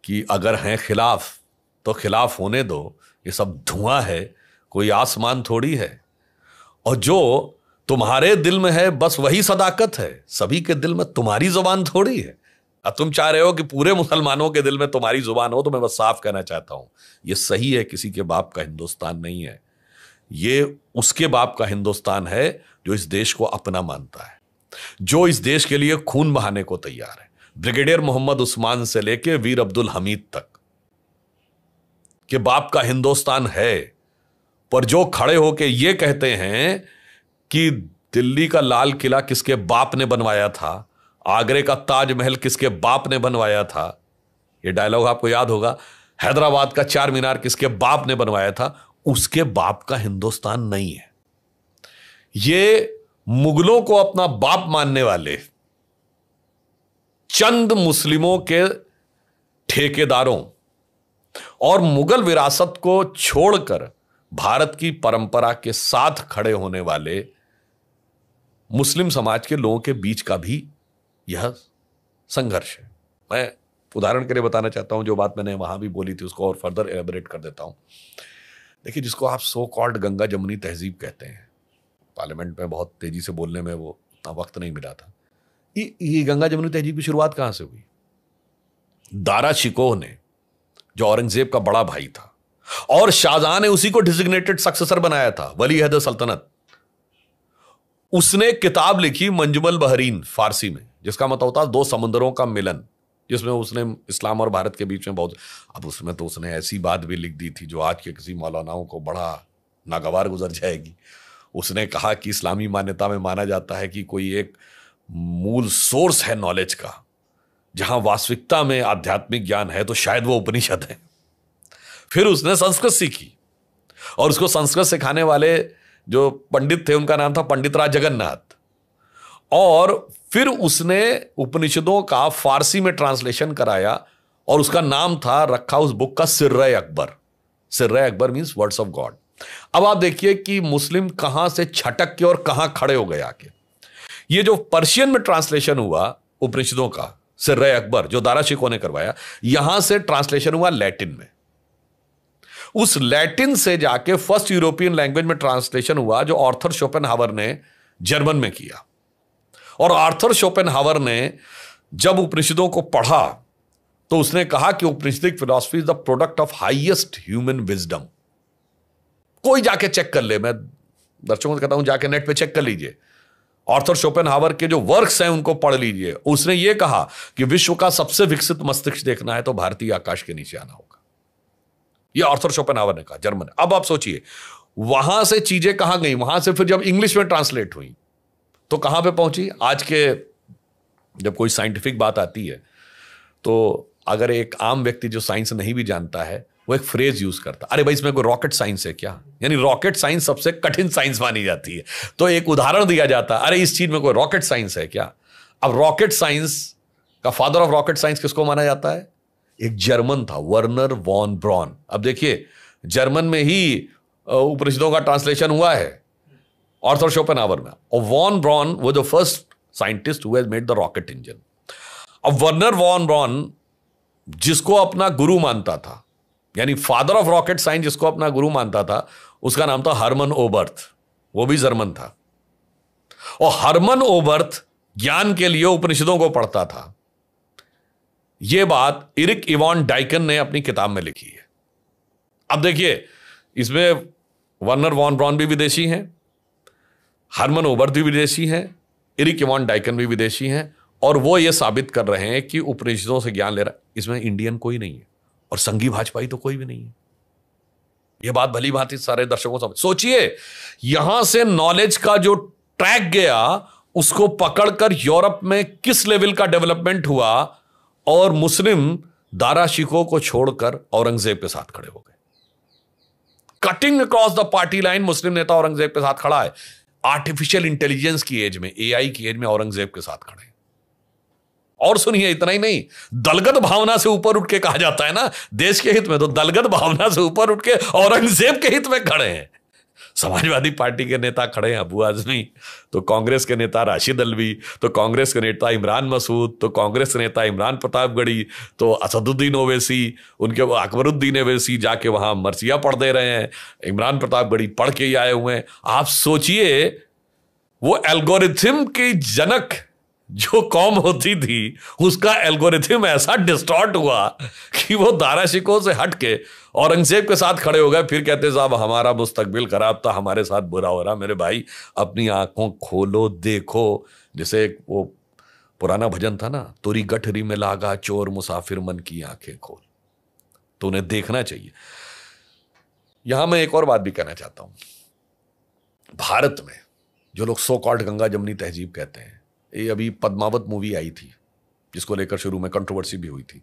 कि अगर हैं खिलाफ तो खिलाफ होने दो, ये सब धुआं है, कोई आसमान थोड़ी है। और जो तुम्हारे दिल में है बस वही सदाकत है, सभी के दिल में तुम्हारी जुबान थोड़ी है। अब तुम चाह रहे हो कि पूरे मुसलमानों के दिल में तुम्हारी जुबान हो, तो मैं बस साफ कहना चाहता हूं ये सही है, किसी के बाप का हिंदुस्तान नहीं है। ये उसके बाप का हिंदुस्तान है जो इस देश को अपना मानता है, जो इस देश के लिए खून बहाने को तैयार है। ब्रिगेडियर मोहम्मद उस्मान से लेके वीर अब्दुल हमीद तक के बाप का हिंदुस्तान है। पर जो खड़े होके ये कहते हैं कि दिल्ली का लाल किला किसके बाप ने बनवाया था, आगरे का ताजमहल किसके बाप ने बनवाया था, ये डायलॉग आपको याद होगा, हैदराबाद का चार मीनार किसके बाप ने बनवाया था, उसके बाप का हिंदुस्तान नहीं है। ये मुगलों को अपना बाप मानने वाले चंद मुस्लिमों के ठेकेदारों और मुगल विरासत को छोड़कर भारत की परंपरा के साथ खड़े होने वाले मुस्लिम समाज के लोगों के बीच का भी यह संघर्ष है। मैं उदाहरण के लिए बताना चाहता हूं, जो बात मैंने वहां भी बोली थी उसको और फर्दर एलेबोरेट कर देता हूं। देखिए, जिसको आप सो कॉल्ड गंगा जमुनी तहजीब कहते हैं, पार्लियामेंट में बहुत तेजी से बोलने में वो उतना वक्त नहीं मिला था। ये गंगा जमुनी तहजीब की शुरुआत कहां से हुई? दारा शिकोह ने, जो औरंगजेब का बड़ा भाई था और शाहजहां ने उसी को डिजिग्नेटेड सक्सेसर बनाया था, वली अहद सल्तनत, उसने किताब लिखी मंजुमल बहरीन फारसी में, जिसका मतलब होता है दो समुद्रों का मिलन, जिसमें उसने इस्लाम और भारत के बीच में बहुत, अब उसमें तो उसने ऐसी बात भी लिख दी थी जो आज के किसी मौलानाओं को बड़ा नागवार गुजर जाएगी। उसने कहा कि इस्लामी मान्यता में माना जाता है कि कोई एक मूल सोर्स है नॉलेज का, जहां वास्तविकता में आध्यात्मिक ज्ञान है, तो शायद वो उपनिषद है। फिर उसने संस्कृत सीखी और उसको संस्कृत सिखाने वाले जो पंडित थे उनका नाम था पंडित राज जगन्नाथ, और फिर उसने उपनिषदों का फारसी में ट्रांसलेशन कराया और उसका नाम था रखा उस बुक का Sirre Akbar. Sirre Akbar means words of God. अब आप देखिए कि मुस्लिम कहां से छटक के और कहां खड़े हो गए आके। ये जो पर्शियन में ट्रांसलेशन हुआ उपनिषदों का सिर्रे अकबर, जो दारा शिकोह ने करवाया, यहां से ट्रांसलेशन हुआ लैटिन में। उस लैटिन से जाके फर्स्ट यूरोपियन लैंग्वेज में ट्रांसलेशन हुआ, जो आर्थर शोपेनहावर ने जर्मन में किया। और आर्थर शोपेनहावर ने जब उपनिषदों को पढ़ा तो उसने कहा कि Upanishadic philosophy is the product of highest human wisdom. कोई जाके चेक कर ले, मैं दर्शकों से कहता हूं जाके नेट पे चेक कर लीजिए, आर्थर शोपेनहावर के जो वर्क्स हैं उनको पढ़ लीजिए। उसने ये कहा कि विश्व का सबसे विकसित मस्तिष्क देखना है तो भारतीय आकाश के नीचे आना होगा। ये आर्थर शोपेनहावर ने कहा, जर्मन। अब आप सोचिए वहां से चीजें कहां गई, वहां से फिर जब इंग्लिश में ट्रांसलेट हुई तो कहां पे पहुंची। आज के जब कोई साइंटिफिक बात आती है तो अगर एक आम व्यक्ति जो साइंस नहीं भी जानता है वो एक फ्रेज यूज करता, अरे भाई इसमें कोई रॉकेट साइंस है क्या, यानी रॉकेट साइंस सबसे कठिन साइंस मानी जाती है। तो एक उदाहरण दिया जाता, अरे इस चीज में कोई रॉकेट साइंस है क्या। अब रॉकेट साइंस का फादर ऑफ रॉकेट साइंस किसको माना जाता है? एक जर्मन था, वर्नर वॉन ब्रॉन। अब देखिए जर्मन में ही उपनिषदों का ट्रांसलेशन हुआ है आर्थर शोपेनहावर में, और वॉन ब्रॉन वो जो first scientist who has made the rocket engine. अब वर्नर वॉन ब्रॉन जिसको अपना गुरु मानता था, यानी फादर ऑफ रॉकेट साइंस जिसको अपना गुरु मानता था, उसका नाम था हरमन ओबर्थ, वो भी जर्मन था। और हरमन ओबर्थ ज्ञान के लिए उपनिषदों को पढ़ता था। यह बात इरिक इवान डाइकन ने अपनी किताब में लिखी है। अब देखिए इसमें वर्नर वॉन ब्रॉन भी विदेशी हैं, हरमन ओबर्थ भी विदेशी हैं, इरिक इवान डाइकन भी विदेशी हैं, और वो ये साबित कर रहे हैं कि उपनिषदों से ज्ञान ले रहा है। इसमें इंडियन कोई नहीं है और संघी भाजपाई तो कोई भी नहीं है। यह बात भली भांति सारे दर्शकों समझ। सोचिए, यहां से नॉलेज का जो ट्रैक गया उसको पकड़कर यूरोप में किस लेवल का डेवलपमेंट हुआ, और मुस्लिम दारा शिकोह को छोड़कर औरंगजेब के साथ खड़े हो गए। Cutting across the party line Muslim नेता औरंगजेब के साथ खड़ा है। आर्टिफिशियल इंटेलिजेंस की एज में, एआई की एज में औरंगजेब के साथ खड़े हैं। और सुनिए, इतना ही नहीं, दलगत भावना से ऊपर उठ के कहा जाता है ना देश के हित में, तो दलगत भावना से ऊपर उठ के औरंगजेब के हित में खड़े हैं। समाजवादी पार्टी के नेता खड़े हैं अबू आजमी, तो कांग्रेस के नेता राशिद अल्वी, तो कांग्रेस के नेता इमरान मसूद, तो कांग्रेस के नेता इमरान प्रतापगढ़ी, तो असदुद्दीन ओवैसी, उनके अकबरुद्दीन ओवैसी जाके वहां मरसिया पढ़ दे रहे हैं, इमरान प्रतापगढ़ी पढ़ के ही आए हुए हैं। आप सोचिए, वो एल्गोरिथम की जनक जो कौम होती थी, उसका एल्गोरिथम ऐसा डिस्टॉर्ट हुआ कि वो दारा शिकोह से हट के औरंगजेब के साथ खड़े हो गए। फिर कहते साहब हमारा मुस्तकबिल खराब था, हमारे साथ बुरा हो रहा। मेरे भाई, अपनी आंखों खोलो, देखो। जैसे वो पुराना भजन था ना, तोरी गठरी में लागा चोर मुसाफिर मन की आंखें खोल, तो उन्हें देखना चाहिए। यहां मैं एक और बात भी कहना चाहता हूं। भारत में जो लोग सो कॉल्ड गंगा जमुनी तहजीब कहते हैं, ये अभी पद्मावत मूवी आई थी जिसको लेकर शुरू में कंट्रोवर्सी भी हुई थी,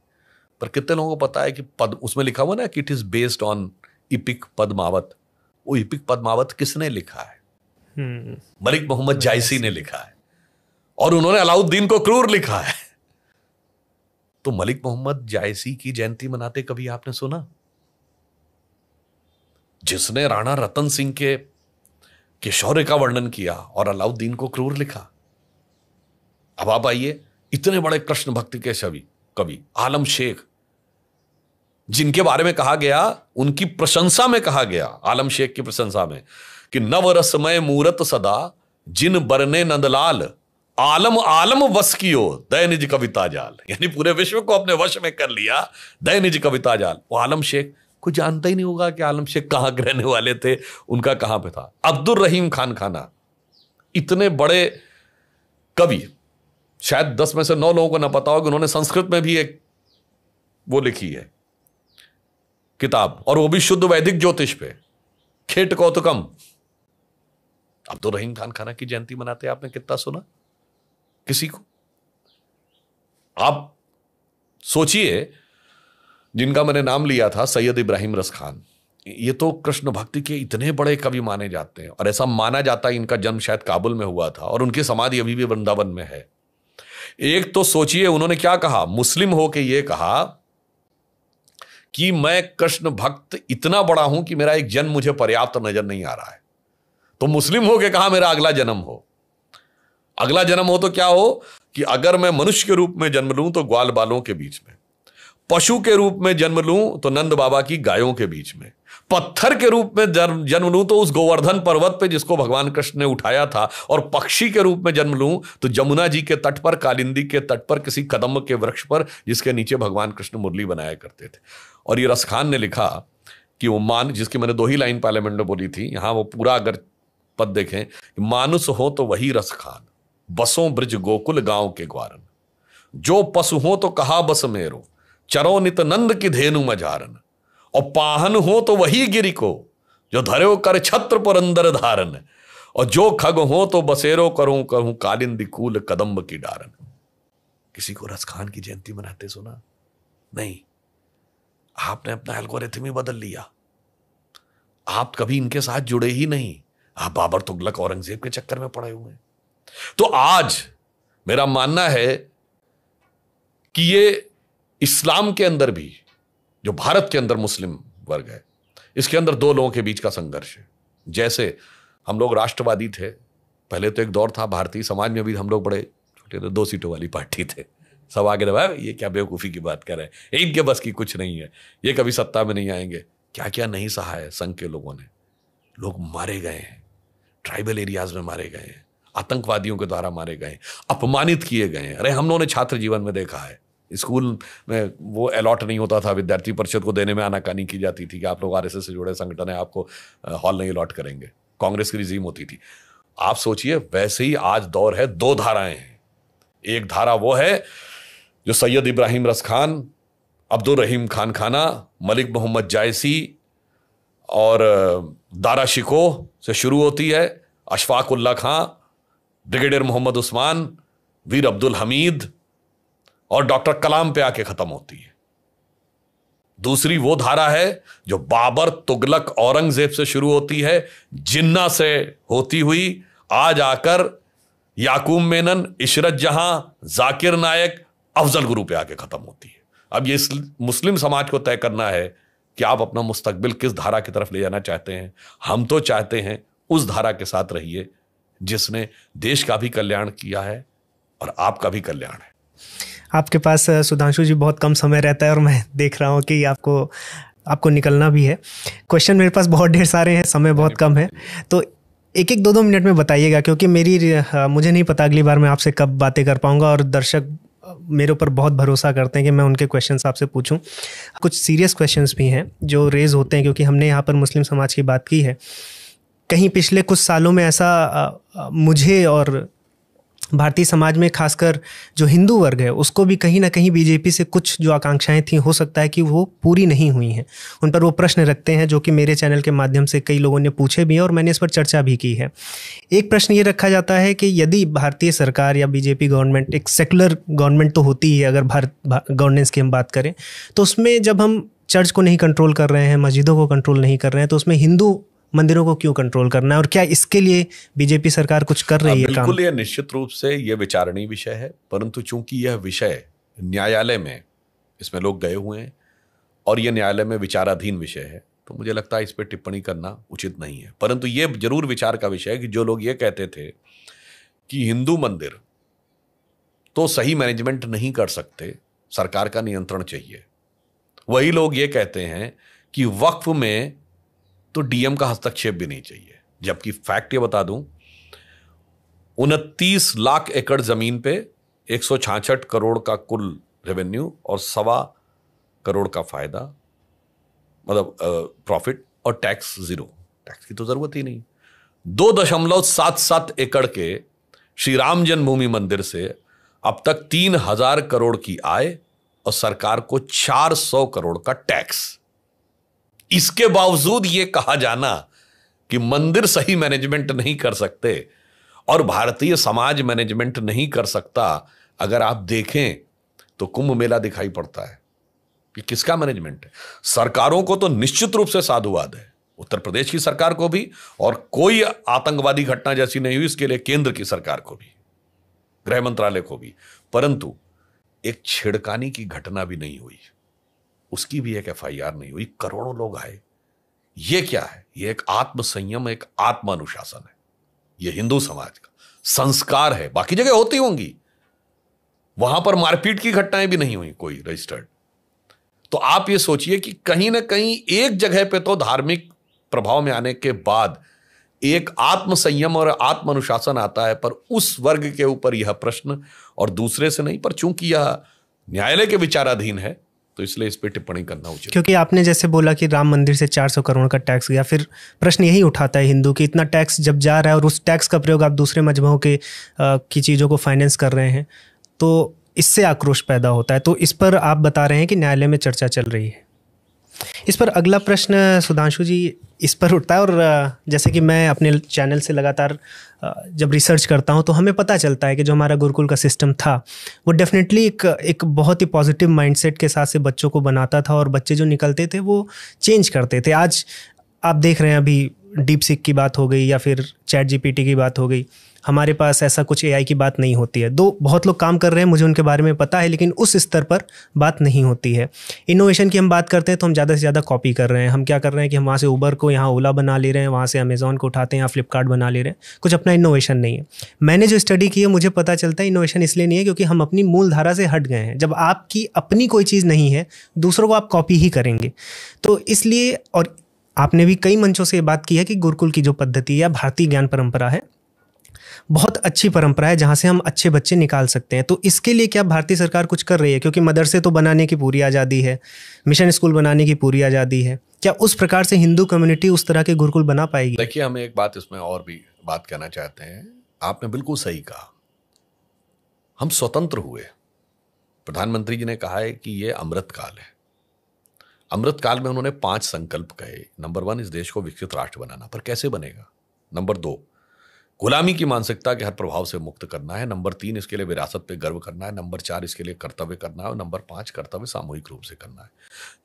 पर कितने लोगों को पता है कि उसमें लिखा हुआ ना कि it is based on epic Padmavat. वो इपिक पद्मावत किसने लिखा है? मलिक मोहम्मद जायसी ने लिखा है, और उन्होंने अलाउद्दीन को क्रूर लिखा है। तो मलिक मोहम्मद जायसी की जयंती मनाते कभी आपने सुना? जिसने राणा रतन सिंह के शौर्य का वर्णन किया और अलाउद्दीन को क्रूर लिखा। अब आप आइए, इतने बड़े कृष्ण भक्ति के कवि आलम शेख, जिनके बारे में कहा गया, उनकी प्रशंसा में कहा गया, आलम शेख की प्रशंसा में, कि नवरसमय मूरत सदा जिन बरने नंदलाल आलम आलम वश कियो दय निज कविता जाल। यानी पूरे विश्व को अपने वश में कर लिया, दय निज कविता जाल। वो आलम शेख को जानता ही नहीं होगा कि आलम शेख कहां के रहने वाले थे, उनका कहां पे था। अब्दुल रहीम खान खाना, इतने बड़े कवि, शायद 10 में से 9 लोगों को ना पता हो कि उन्होंने संस्कृत में भी एक वो लिखी है किताब, और वो भी शुद्ध वैदिक ज्योतिष पे, खेट कौतुकम। अब्दुल रहीम खान खाना की जयंती मनाते आपने कितना सुना किसी को? आप सोचिए, जिनका मैंने नाम लिया था, सैयद इब्राहिम रस खान, ये तो कृष्ण भक्ति के इतने बड़े कवि माने जाते हैं, और ऐसा माना जाता है इनका जन्म शायद काबुल में हुआ था, और उनकी समाधि अभी भी वृंदावन में है। एक तो सोचिए, उन्होंने क्या कहा, मुस्लिम होके ये कहा कि मैं कृष्ण भक्त इतना बड़ा हूं कि मेरा एक जन्म मुझे पर्याप्त नजर नहीं आ रहा है। तो मुस्लिम होके कहा मेरा अगला जन्म हो। अगला जन्म हो तो क्या हो कि अगर मैं मनुष्य के रूप में जन्म लूं तो ग्वाल बालों के बीच में, पशु के रूप में जन्म लूं तो नंद बाबा की गायों के बीच में, पत्थर के रूप में जन्म लूं तो उस गोवर्धन पर्वत पे जिसको भगवान कृष्ण ने उठाया था, और पक्षी के रूप में जन्म लूं तो जमुना जी के तट पर, कालिंदी के तट पर, किसी कदम्ब के वृक्ष पर जिसके नीचे भगवान कृष्ण मुरली बनाया करते थे। और ये रस खान ने लिखा कि वो जिसकी मैंने 2 ही लाइन पार्लियामेंट में बोली थी, यहां वो पूरा अगर पद देखें, मानुस हो तो वही रस खान, बसों ब्रज गोकुल गांव के ग्वारन, जो पशु हो तो कहा बस मेरो, चरो नित नंद की धेनु मझारन, और पाहन हो तो वही गिरी को, जो धरो कर छत्र पर अंदर धारन, और जो खग हो तो बसेरो करूं कहूं कालिंदी कूल कदम्ब की डारन। किसी को रस खान की जयंती मनाते सुना? नहीं। आपने अपना एल्गोरिथम ही बदल लिया। आप कभी इनके साथ जुड़े ही नहीं, आप बाबर तुगलक औरंगजेब के चक्कर में पड़े हुए हैं। तो आज मेरा मानना है कि ये इस्लाम के अंदर भी, जो भारत के अंदर मुस्लिम वर्ग है, इसके अंदर 2 लोगों के बीच का संघर्ष है। जैसे हम लोग राष्ट्रवादी थे, पहले तो एक दौर था भारतीय समाज में भी हम लोग बड़े छोटे थे, 2 सीटों वाली पार्टी थे, सब आगे दबाया, ये क्या बेवकूफ़ी की बात कर रहे हैं, इनके बस की कुछ नहीं है, ये कभी सत्ता में नहीं आएंगे। क्या क्या नहीं सहा है संघ के लोगों ने। लोग मारे गए हैं, ट्राइबल एरियाज में मारे गए हैं, आतंकवादियों के द्वारा मारे गए, अपमानित किए गए हैं। अरे हम लोगों ने छात्र जीवन में देखा है, स्कूल में वो अलॉट नहीं होता था, विद्यार्थी परिषद को देने में आनाकानी की जाती थी कि आप लोग आरएसएस से जुड़े संगठन है, आपको हॉल नहीं अलॉट करेंगे। कांग्रेस की रिजीम होती थी। आप सोचिए, वैसे ही आज दौर है, 2 धाराएं हैं। एक धारा वो है जो सैयद इब्राहिम रस खान, अब्दुल रहीम खान खाना, मलिक मोहम्मद जायसी, और दारा शिको से शुरू होती है, अशफाक उल्ला खां, ब्रिगेडियर मोहम्मद उस्मान, वीर अब्दुल हमीद और डॉक्टर कलाम पे आके खत्म होती है। दूसरी वो धारा है जो बाबर, तुगलक, औरंगजेब से शुरू होती है, जिन्ना से होती हुई आज आकर याकूब मेनन, इशरत जहां, जाकिर नायक, अफजल गुरु पे आके खत्म होती है। अब ये मुस्लिम समाज को तय करना है कि आप अपना मुस्तकबिल किस धारा की तरफ ले जाना चाहते हैं। हम तो चाहते हैं उस धारा के साथ रहिए जिसने देश का भी कल्याण किया है और आपका भी कल्याण है।
आपके पास सुधांशु जी बहुत कम समय रहता है और मैं देख रहा हूँ कि आपको निकलना भी है। क्वेश्चन मेरे पास बहुत ढेर सारे हैं, समय बहुत कम है, तो एक एक 2-2 मिनट में बताइएगा, क्योंकि मुझे नहीं पता अगली बार मैं आपसे कब बातें कर पाऊंगा और दर्शक मेरे ऊपर बहुत भरोसा करते हैं कि मैं उनके क्वेश्चंस आपसे पूछूं। कुछ सीरियस क्वेश्चंस भी हैं जो रेज़ होते हैं, क्योंकि हमने यहाँ पर मुस्लिम समाज की बात की है। कहीं पिछले कुछ सालों में ऐसा मुझे और भारतीय समाज में खासकर जो हिंदू वर्ग है उसको भी कहीं ना कहीं बीजेपी से कुछ जो आकांक्षाएं थी, हो सकता है कि वो पूरी नहीं हुई हैं। उन पर वो प्रश्न रखते हैं जो कि मेरे चैनल के माध्यम से कई लोगों ने पूछे भी हैं और मैंने इस पर चर्चा भी की है। एक प्रश्न ये रखा जाता है कि यदि भारतीय सरकार या बीजेपी गवर्नमेंट, एक सेकुलर गवर्नमेंट तो होती ही है अगर गवर्नेंस की हम बात करें, तो उसमें जब हम चर्च को नहीं कंट्रोल कर रहे हैं, मस्जिदों को कंट्रोल नहीं कर रहे हैं, तो उसमें हिंदू मंदिरों को क्यों कंट्रोल करना है, और क्या इसके लिए बीजेपी सरकार कुछ कर रही है?
बिल्कुल, यह निश्चित रूप से यह विचारणीय विषय है, परंतु चूंकि यह विषय न्यायालय में इसमें लोग गए हुए हैं और यह न्यायालय में विचाराधीन विषय है, तो मुझे लगता है इस पर टिप्पणी करना उचित नहीं है। परंतु यह जरूर विचार का विषय है कि जो लोग ये कहते थे कि हिंदू मंदिर तो सही मैनेजमेंट नहीं कर सकते, सरकार का नियंत्रण चाहिए, वही लोग ये कहते हैं कि वक्फ में तो डीएम का हस्तक्षेप भी नहीं चाहिए। जबकि फैक्ट ये बता दूं, 29 लाख एकड़ जमीन पे 166 करोड़ का कुल रेवेन्यू और 1.25 करोड़ का फायदा, मतलब प्रॉफिट, और टैक्स जीरो। टैक्स की तो जरूरत ही नहीं। 2.77 एकड़ के श्री राम जन्मभूमि मंदिर से अब तक 3000 करोड़ की आय और सरकार को 400 करोड़ का टैक्स। इसके बावजूद यह कहा जाना कि मंदिर सही मैनेजमेंट नहीं कर सकते और भारतीय समाज मैनेजमेंट नहीं कर सकता, अगर आप देखें तो कुंभ मेला दिखाई पड़ता है कि किसका मैनेजमेंट है। सरकारों को तो निश्चित रूप से साधुवाद है, उत्तर प्रदेश की सरकार को भी, और कोई आतंकवादी घटना जैसी नहीं हुई इसके लिए केंद्र की सरकार को भी, गृह मंत्रालय को भी, परंतु एक छेड़खानी की घटना भी नहीं हुई, उसकी भी एक एफआईआर नहीं हुई। करोड़ों लोग आए। यह क्या है? यह एक आत्म संयम, एक आत्म अनुशासन है। यह हिंदू समाज का संस्कार है। बाकी जगह होती होंगी, वहां पर मारपीट की घटनाएं भी नहीं हुई कोई रजिस्टर्ड। तो आप यह सोचिए कि कहीं ना कहीं एक जगह पे तो धार्मिक प्रभाव में आने के बाद एक आत्म संयम और आत्म अनुशासन आता है, पर उस वर्ग के ऊपर यह प्रश्न और दूसरे से नहीं। पर चूंकि यह न्यायालय के विचाराधीन है तो इसलिए इस पर टिप्पणी करना उचित।
क्योंकि आपने जैसे बोला कि राम मंदिर से 400 करोड़ का टैक्स गया, फिर प्रश्न यही उठाता है हिंदू कि इतना टैक्स जब जा रहा है और उस टैक्स का प्रयोग आप दूसरे मजहबों की चीज़ों को फाइनेंस कर रहे हैं, तो इससे आक्रोश पैदा होता है। तो इस पर आप बता रहे हैं कि न्यायालय में चर्चा चल रही है। इस पर अगला प्रश्न सुधांशु जी इस पर उठता है, और जैसे कि मैं अपने चैनल से लगातार जब रिसर्च करता हूं तो हमें पता चलता है कि जो हमारा गुरुकुल का सिस्टम था वो डेफिनेटली एक बहुत ही पॉजिटिव माइंडसेट के साथ से बच्चों को बनाता था, और बच्चे जो निकलते थे वो चेंज करते थे। आज आप देख रहे हैं, अभी डीप सीक की बात हो गई या फिर चैट जीपीटी की बात हो गई, हमारे पास ऐसा कुछ एआई की बात नहीं होती है। बहुत लोग काम कर रहे हैं, मुझे उनके बारे में पता है, लेकिन उस स्तर पर बात नहीं होती है। इनोवेशन की हम बात करते हैं तो हम ज़्यादा से ज़्यादा कॉपी कर रहे हैं। हम क्या कर रहे हैं कि हम वहाँ से उबर को यहाँ ओला बना ले रहे हैं, वहाँ से अमेज़ॉन को उठाते हैं, यहाँ फ्लिपकार्ट बना ले रहे हैं। कुछ अपना इनोवेशन नहीं है। मैंने जो स्टडी की है मुझे पता चलता है इनोवेशन इसलिए नहीं है क्योंकि हम अपनी मूल धारा से हट गए हैं। जब आपकी अपनी कोई चीज़ नहीं है, दूसरों को आप कॉपी ही करेंगे। तो इसलिए, और आपने भी कई मंचों से ये बात की है कि गुरुकुल की जो पद्धति या भारतीय ज्ञान परंपरा है बहुत अच्छी परंपरा है जहाँ से हम अच्छे बच्चे निकाल सकते हैं। तो इसके लिए क्या भारतीय सरकार कुछ कर रही है? क्योंकि मदरसे तो बनाने की पूरी आज़ादी है, मिशन स्कूल बनाने की पूरी आज़ादी है, क्या उस प्रकार से हिंदू कम्युनिटी उस तरह के गुरुकुल बना पाएगी?
देखिए, हम एक बात इसमें और भी बात करना चाहते हैं। आपने बिल्कुल सही कहा, हम स्वतंत्र हुए। प्रधानमंत्री जी ने कहा है कि ये अमृत काल है। अमृतकाल में उन्होंने 5 संकल्प कहे। नंबर 1, इस देश को विकसित राष्ट्र बनाना, पर कैसे बनेगा। नंबर 2, गुलामी की मानसिकता के हर प्रभाव से मुक्त करना है। नंबर 3, इसके लिए विरासत पे गर्व करना है। नंबर 4, इसके लिए कर्तव्य करना है। और नंबर 5, कर्तव्य सामूहिक रूप से करना है।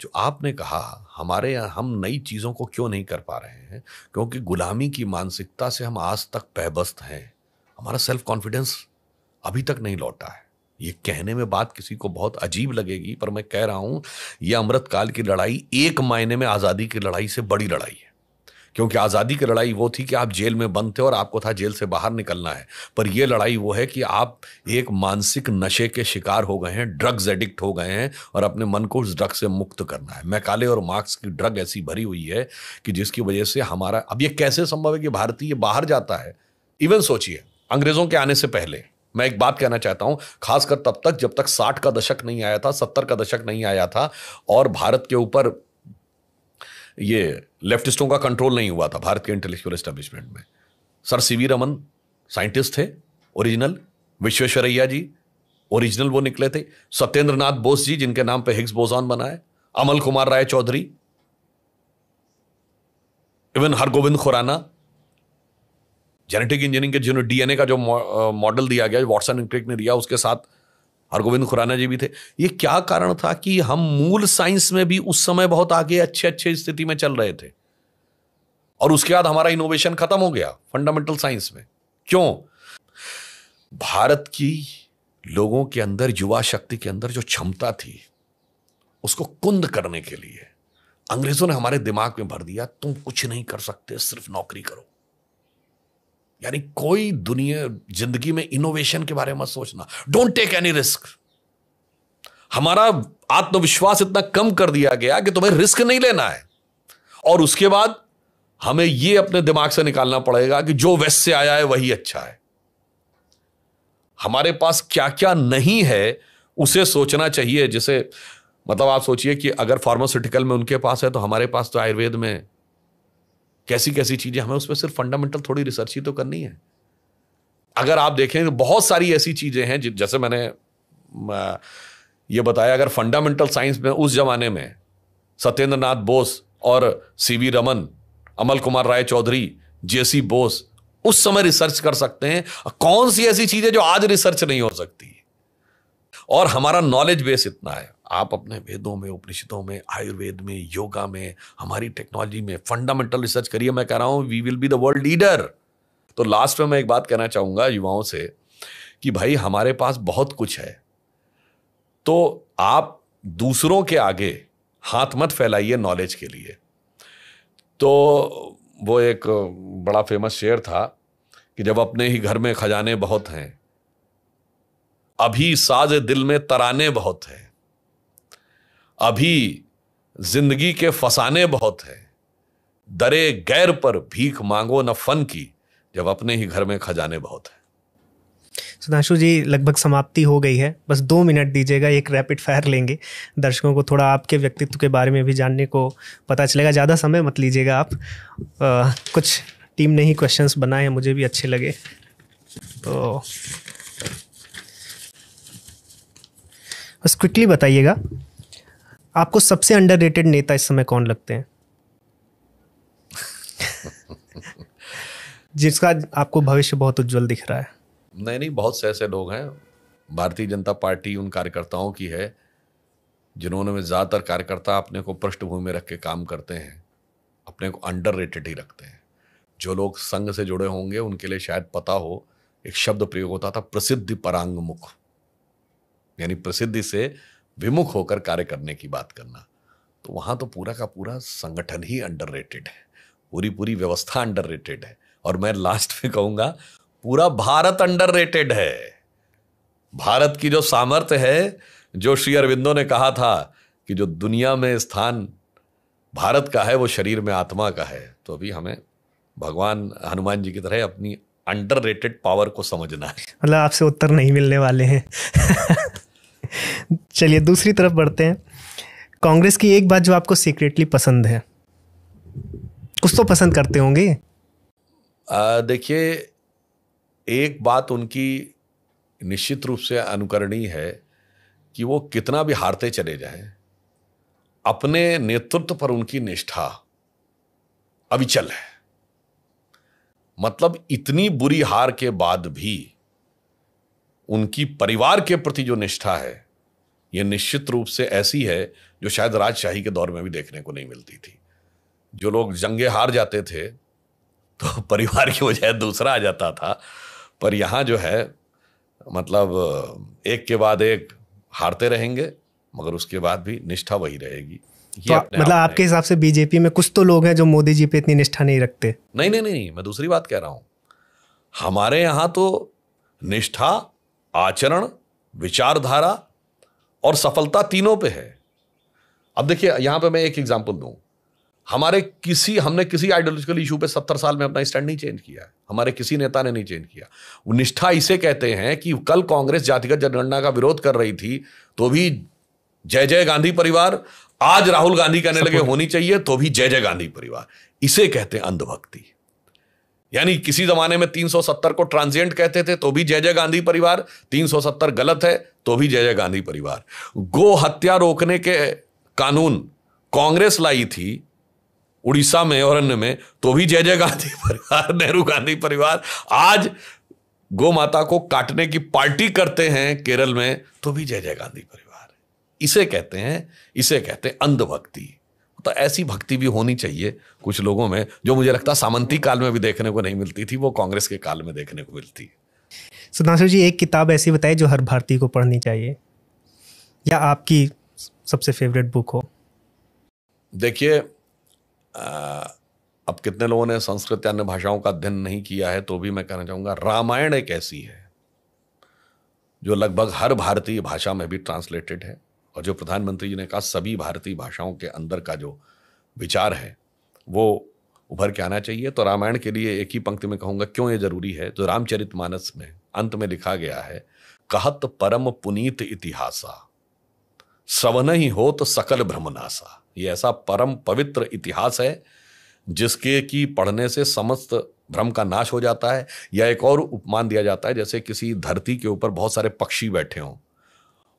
जो आपने कहा, हमारे यहाँ हम नई चीजों को क्यों नहीं कर पा रहे हैं, क्योंकि गुलामी की मानसिकता से हम आज तक पैबस्त हैं। हमारा सेल्फ कॉन्फिडेंस अभी तक नहीं लौटा है। ये कहने में बात किसी को बहुत अजीब लगेगी, पर मैं कह रहा हूं, यह अमृतकाल की लड़ाई एक मायने में आजादी की लड़ाई से बड़ी लड़ाई है। क्योंकि आजादी की लड़ाई वो थी कि आप जेल में बंद थे और आपको था जेल से बाहर निकलना है, पर यह लड़ाई वो है कि आप एक मानसिक नशे के शिकार हो गए हैं, ड्रग्स एडिक्ट हो गए हैं, और अपने मन को उस ड्रग से मुक्त करना है। मैकाले और मार्क्स की ड्रग ऐसी भरी हुई है कि जिसकी वजह से हमारा, अब यह कैसे संभव है कि भारतीय बाहर जाता है। इवन सोचिए, अंग्रेजों के आने से पहले मैं एक बात कहना चाहता हूं, खासकर तब तक जब तक 60 का दशक नहीं आया था, 70 का दशक नहीं आया था, और भारत के ऊपर ये लेफ्टिस्टों का कंट्रोल नहीं हुआ था भारत के इंटेलेक्चुअल एस्टेब्लिशमेंट में। सर सीवी रमन साइंटिस्ट थे ओरिजिनल, विश्वेश्वरैया जी ओरिजिनल वो निकले थे, सत्येंद्र नाथ बोस जी जिनके नाम पे हिग्स बोसॉन बना है, Amal Kumar Raychaudhuri, even Hargobind Khorana, genetic engineering के जिन्होंने डीएनए का जो मॉडल दिया गया, वॉटसन एंड क्रिक ने दिया, उसके साथ हरगोविंद खुराना जी भी थे। ये क्या कारण था कि हम मूल साइंस में भी उस समय बहुत आगे अच्छे स्थिति में चल रहे थे, और उसके बाद हमारा इनोवेशन खत्म हो गया फंडामेंटल साइंस में। क्यों? भारत की लोगों के अंदर, युवा शक्ति के अंदर जो क्षमता थी, उसको कुंद करने के लिए अंग्रेजों ने हमारे दिमाग में भर दिया, तुम कुछ नहीं कर सकते, सिर्फ नौकरी करो। यानी कोई दुनिया जिंदगी में इनोवेशन के बारे में मत सोचना, डोंट टेक एनी रिस्क। हमारा आत्मविश्वास इतना कम कर दिया गया कि तुम्हें रिस्क नहीं लेना है, और उसके बाद हमें यह अपने दिमाग से निकालना पड़ेगा कि जो वेस्ट से आया है वही अच्छा है। हमारे पास क्या क्या नहीं है उसे सोचना चाहिए। जैसे मतलब आप सोचिए कि अगर फार्मास्यूटिकल में उनके पास है, तो हमारे पास तो आयुर्वेद में कैसी कैसी चीजें, हमें उस पर सिर्फ फंडामेंटल थोड़ी रिसर्च ही तो करनी है। अगर आप देखें तो बहुत सारी ऐसी चीजें हैं, जैसे मैंने ये बताया, अगर फंडामेंटल साइंस में उस जमाने में सत्येंद्र नाथ बोस और सीवी रमन, अमल कुमार राय चौधरी, जेसी बोस उस समय रिसर्च कर सकते हैं, कौन सी ऐसी चीजें जो आज रिसर्च नहीं हो सकती। और हमारा नॉलेज बेस इतना है, आप अपने वेदों में, उपनिषदों में, आयुर्वेद में, योगा में, हमारी टेक्नोलॉजी में फंडामेंटल रिसर्च करिए। मैं कह रहा हूं we will be the world leader. तो लास्ट में मैं एक बात कहना चाहूंगा युवाओं से कि भाई हमारे पास बहुत कुछ है, तो आप दूसरों के आगे हाथ मत फैलाइए नॉलेज के लिए। तो वो एक बड़ा फेमस शेर था कि जब अपने ही घर में खजाने बहुत हैं, अभी साज दिल में तराने बहुत हैं, अभी जिंदगी के फसाने बहुत हैं, दरे गैर पर भीख मांगो न फन की, जब अपने ही घर में खजाने बहुत हैं।
सुधांशु जी, लगभग समाप्ति हो गई है, बस 2 मिनट दीजिएगा, एक रैपिड फायर लेंगे। दर्शकों को थोड़ा आपके व्यक्तित्व के बारे में भी जानने को पता चलेगा। ज़्यादा समय मत लीजिएगा आप। कुछ टीम ने ही क्वेश्चंस बनाए हैं, मुझे भी अच्छे लगे, तो बस क्विकली बताइएगा, आपको सबसे अंडररेटेड नेता इस समय कौन लगते हैं? जिसका आपको भविष्य बहुत उज्जवल दिख रहा है।
नहीं, बहुत से ऐसे लोग हैं। भारतीय जनता पार्टी उन कार्यकर्ताओं की है जिन्होंने में ज़्यादातर कार्यकर्ता अपने को पृष्ठभूमि में रख के काम करते हैं, अपने को अंडररेटेड ही रखते हैं। जो लोग संघ से जुड़े होंगे उनके लिए शायद पता हो, एक शब्द प्रयोग होता था, प्रसिद्धि परांगमुख, यानी प्रसिद्धि से विमुख होकर कार्य करने की बात करना। तो वहां तो पूरा का पूरा संगठन ही अंडररेटेड है, पूरी व्यवस्था अंडररेटेड है। और मैं लास्ट में कहूंगा, पूरा भारत अंडररेटेड है। भारत की जो सामर्थ्य है, जो श्री अरविंदो ने कहा था कि जो दुनिया में स्थान भारत का है वो शरीर में आत्मा का है। तो अभी हमें भगवान हनुमान जी की तरह अपनी अंडररेटेड पावर को समझना है।
मतलब आपसे उत्तर नहीं मिलने वाले हैं। चलिए दूसरी तरफ बढ़ते हैं। कांग्रेस की एक बात जो आपको सीक्रेटली पसंद है, कुछ तो पसंद करते होंगे।
देखिए, एक बात उनकी निश्चित रूप से अनुकरणीय है कि वो कितना भी हारते चले जाएं, अपने नेतृत्व पर उनकी निष्ठा अविचल है। मतलब इतनी बुरी हार के बाद भी उनकी परिवार के प्रति जो निष्ठा है, यह निश्चित रूप से ऐसी है जो शायद राजशाही के दौर में भी देखने को नहीं मिलती थी। जो लोग जंगे हार जाते थे तो परिवार की वजह दूसरा आ जाता था, पर यहां जो है मतलब एक के बाद एक हारते रहेंगे, मगर उसके बाद भी निष्ठा वही रहेगी।
तो मतलब आपके हिसाब से बीजेपी में कुछ तो लोग हैं जो मोदी जी पे इतनी निष्ठा नहीं रखते?
नहीं नहीं नहीं, मैं दूसरी बात कह रहा हूं। हमारे यहां तो निष्ठा, आचरण, विचारधारा और सफलता तीनों पे है। अब देखिए, यहां पे मैं एक एग्जांपल दूं। हमने किसी आइडियोलॉजिकल इशू पे 70 साल में अपना स्टैंड नहीं चेंज किया है। हमारे किसी नेता ने नहीं चेंज किया। वो निष्ठा इसे कहते हैं कि कल कांग्रेस जातिगत जनगणना का विरोध कर रही थी तो भी जय जय गांधी परिवार, आज राहुल गांधी कहने लगे होनी चाहिए तो भी जय जय गांधी परिवार। इसे कहते हैं अंधभक्ति। यानी किसी जमाने में 370 को ट्रांजिएंट कहते थे तो भी जय जय गांधी परिवार, 370 गलत है तो भी जय जय गांधी परिवार। गो हत्या रोकने के कानून कांग्रेस लाई थी उड़ीसा में और अन्य में, तो भी जय जय गांधी परिवार, नेहरू गांधी परिवार। आज गो माता को काटने की पार्टी करते हैं केरल में तो भी जय जय गांधी परिवार। इसे कहते हैं अंधभक्ति। तो ऐसी भक्ति भी होनी चाहिए कुछ लोगों में, जो मुझे लगता है सामंती काल में भी देखने को नहीं मिलती थी, वो कांग्रेस के काल में देखने को मिलती है।
सुधांशु जी, एक किताब ऐसी बताइए जो हर भारतीय को पढ़नी चाहिए, या आपकी सबसे फेवरेट बुक हो।
देखिए, अब कितने लोगों ने संस्कृत या अन्य भाषाओं का अध्ययन नहीं किया है, तो भी मैं कहना चाहूंगा रामायण एक ऐसी है जो लगभग हर भारतीय भाषा में भी ट्रांसलेटेड है। और जो प्रधानमंत्री जी ने कहा, सभी भारतीय भाषाओं के अंदर का जो विचार है वो उभर के आना चाहिए। तो रामायण के लिए एक ही पंक्ति में कहूंगा क्यों ये जरूरी है। जो रामचरितमानस में अंत में लिखा गया है, कहत परम पुनीत इतिहासा, श्रवण ही हो तो सकल भ्रमनासा। ये ऐसा परम पवित्र इतिहास है जिसके की पढ़ने से समस्त भ्रम का नाश हो जाता है। या एक और उपमान दिया जाता है, जैसे किसी धरती के ऊपर बहुत सारे पक्षी बैठे हों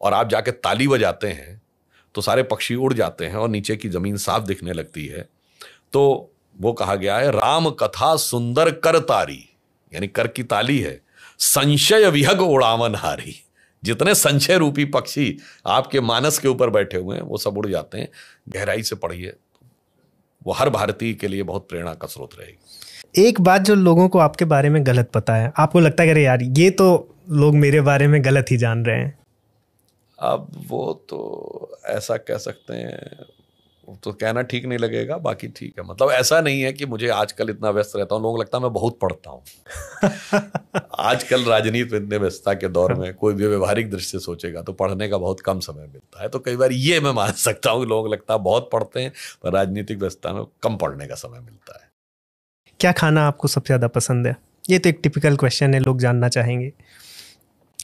और आप जाके ताली बजाते हैं तो सारे पक्षी उड़ जाते हैं और नीचे की जमीन साफ दिखने लगती है। तो वो कहा गया है, राम कथा सुंदर कर तारी, यानी कर की ताली है, संशय विहग उड़ावन हारी। जितने संशय रूपी पक्षी आपके मानस के ऊपर बैठे हुए हैं वो सब उड़ जाते हैं। गहराई से पढ़िए, वो हर भारतीय के लिए बहुत प्रेरणा का स्रोत रहेगी।
एक बात जो लोगों को आपके बारे में गलत पता है, आपको लगता है कि अरे यार ये तो लोग मेरे बारे में गलत ही जान रहे हैं,
अब वो तो ऐसा कह सकते हैं, तो कहना ठीक नहीं लगेगा, बाकी ठीक है। मतलब ऐसा नहीं है कि मुझे आजकल इतना व्यस्त रहता हूँ, लोगों को लगता है मैं बहुत पढ़ता हूँ। आजकल राजनीति इतने व्यस्तता के दौर में कोई भी व्यवहारिक दृष्टि से सोचेगा तो पढ़ने का बहुत कम समय मिलता है। तो कई बार ये मैं मान सकता हूँ कि लोगों को लगता है बहुत पढ़ते हैं, पर राजनीतिक व्यस्तता में कम पढ़ने का समय मिलता है।
क्या खाना आपको सबसे ज़्यादा पसंद है? ये तो एक टिपिकल क्वेश्चन है, लोग जानना चाहेंगे।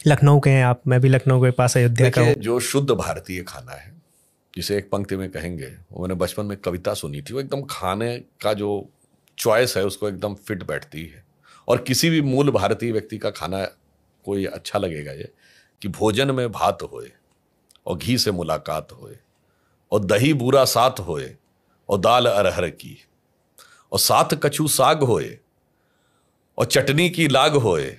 लखनऊ के हैं आप, मैं भी लखनऊ के पास अयोध्या का हूँ।
जो शुद्ध भारतीय खाना है, जिसे एक पंक्ति में कहेंगे, वो मैंने बचपन में कविता सुनी थी, वो एकदम खाने का जो चॉइस है उसको एकदम फिट बैठती है। और किसी भी मूल भारतीय व्यक्ति का खाना कोई अच्छा लगेगा ये कि भोजन में भात होए और घी से मुलाकात होए और दही बूरा साथ होए और दाल अरहर की और साथ कछू साग होए और चटनी की लाग होए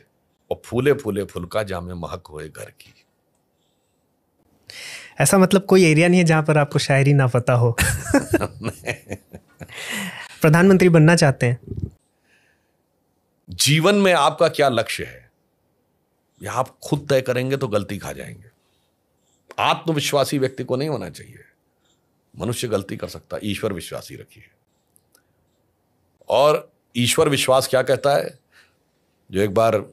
और फूले फूले फुलका जामे महक होए घर की।
ऐसा मतलब कोई एरिया नहीं है जहां पर आपको शायरी ना पता हो? प्रधानमंत्री बनना चाहते हैं?
जीवन में आपका क्या लक्ष्य है यह आप खुद तय करेंगे तो गलती खा जाएंगे। आत्मविश्वासी व्यक्ति को नहीं होना चाहिए। मनुष्य गलती कर सकता, ईश्वर विश्वासी रखिए। और ईश्वर विश्वास क्या कहता है, जो एक बार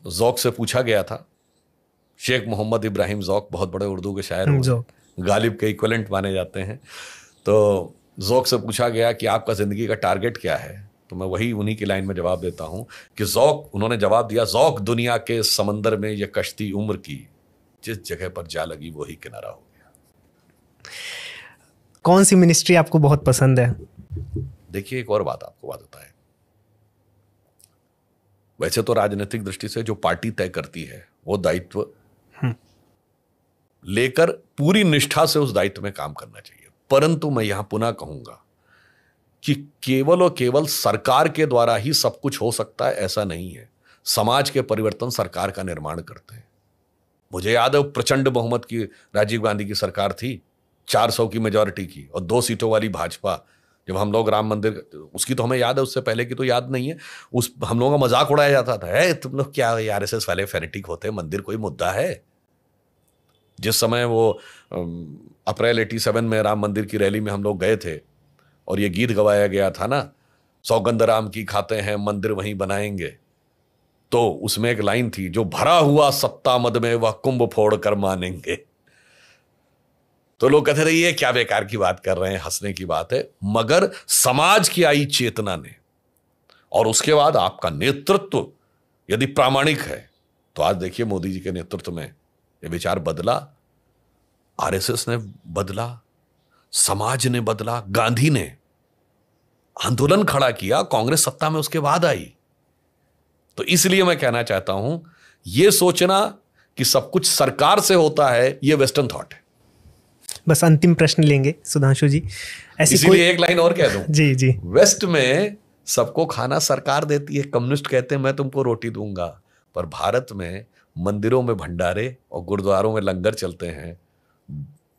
ज़ौक़ से पूछा गया था, शेख मोहम्मद इब्राहिम ज़ौक़ बहुत बड़े उर्दू के शायर हैं, गालिब के इक्विवेलेंट माने जाते हैं। तो ज़ौक़ से पूछा गया कि आपका ज़िंदगी का टारगेट क्या है, तो मैं वही उन्हीं की लाइन में जवाब देता हूं कि ज़ौक़, उन्होंने जवाब दिया, ज़ौक़ दुनिया के समंदर में ये कश्ती उम्र की, जिस जगह पर जा लगी वही किनारा हो गया।
कौन सी मिनिस्ट्री आपको बहुत पसंद है?
देखिए, एक और बात आपको बताएं। वैसे तो राजनीतिक दृष्टि से जो पार्टी तय करती है वो दायित्व लेकर पूरी निष्ठा से उस दायित्व में काम करना चाहिए। परंतु मैं यहां पुनः कहूंगा कि केवल और केवल सरकार के द्वारा ही सब कुछ हो सकता है, ऐसा नहीं है। समाज के परिवर्तन सरकार का निर्माण करते हैं। मुझे याद है प्रचंड बहुमत की राजीव गांधी की सरकार थी, 400 की मेजॉरिटी की और 2 सीटों वाली भाजपा। जब हम लोग राम मंदिर, उसकी तो हमें याद है, उससे पहले की तो याद नहीं है। उस हम लोगों का मजाक उड़ाया जाता था, है तुम लोग क्या आरएसएस वाले फैनेटिक होते हैं, मंदिर कोई मुद्दा है। जिस समय वो अप्रैल 87 में राम मंदिर की रैली में हम लोग गए थे और ये गीत गवाया गया था ना, सौगंध राम की खाते हैं मंदिर वहीं बनाएंगे, तो उसमें एक लाइन थी, जो भरा हुआ सत्ता मद में वह कुंभ फोड़ कर मानेंगे। तो लोग कहते रहे ये क्या बेकार की बात कर रहे हैं, हंसने की बात है। मगर समाज की आई चेतना ने और उसके बाद आपका नेतृत्व यदि प्रामाणिक है, तो आज देखिए मोदी जी के नेतृत्व में ये विचार बदला, आरएसएस ने बदला, समाज ने बदला, गांधी ने आंदोलन खड़ा किया, कांग्रेस सत्ता में उसके बाद आई। तो इसलिए मैं कहना चाहता हूं, यह सोचना कि सब कुछ सरकार से होता है, यह वेस्टर्न थॉट है।
बस अंतिम प्रश्न लेंगे सुधांशु जी, ऐसी
इसीलिए एक लाइन और कह दूं।
जी जी।
वेस्ट में सबको खाना सरकार देती है, कम्युनिस्ट कहते हैं मैं तुमको रोटी दूंगा, पर भारत में मंदिरों में भंडारे और गुरुद्वारों में लंगर चलते हैं,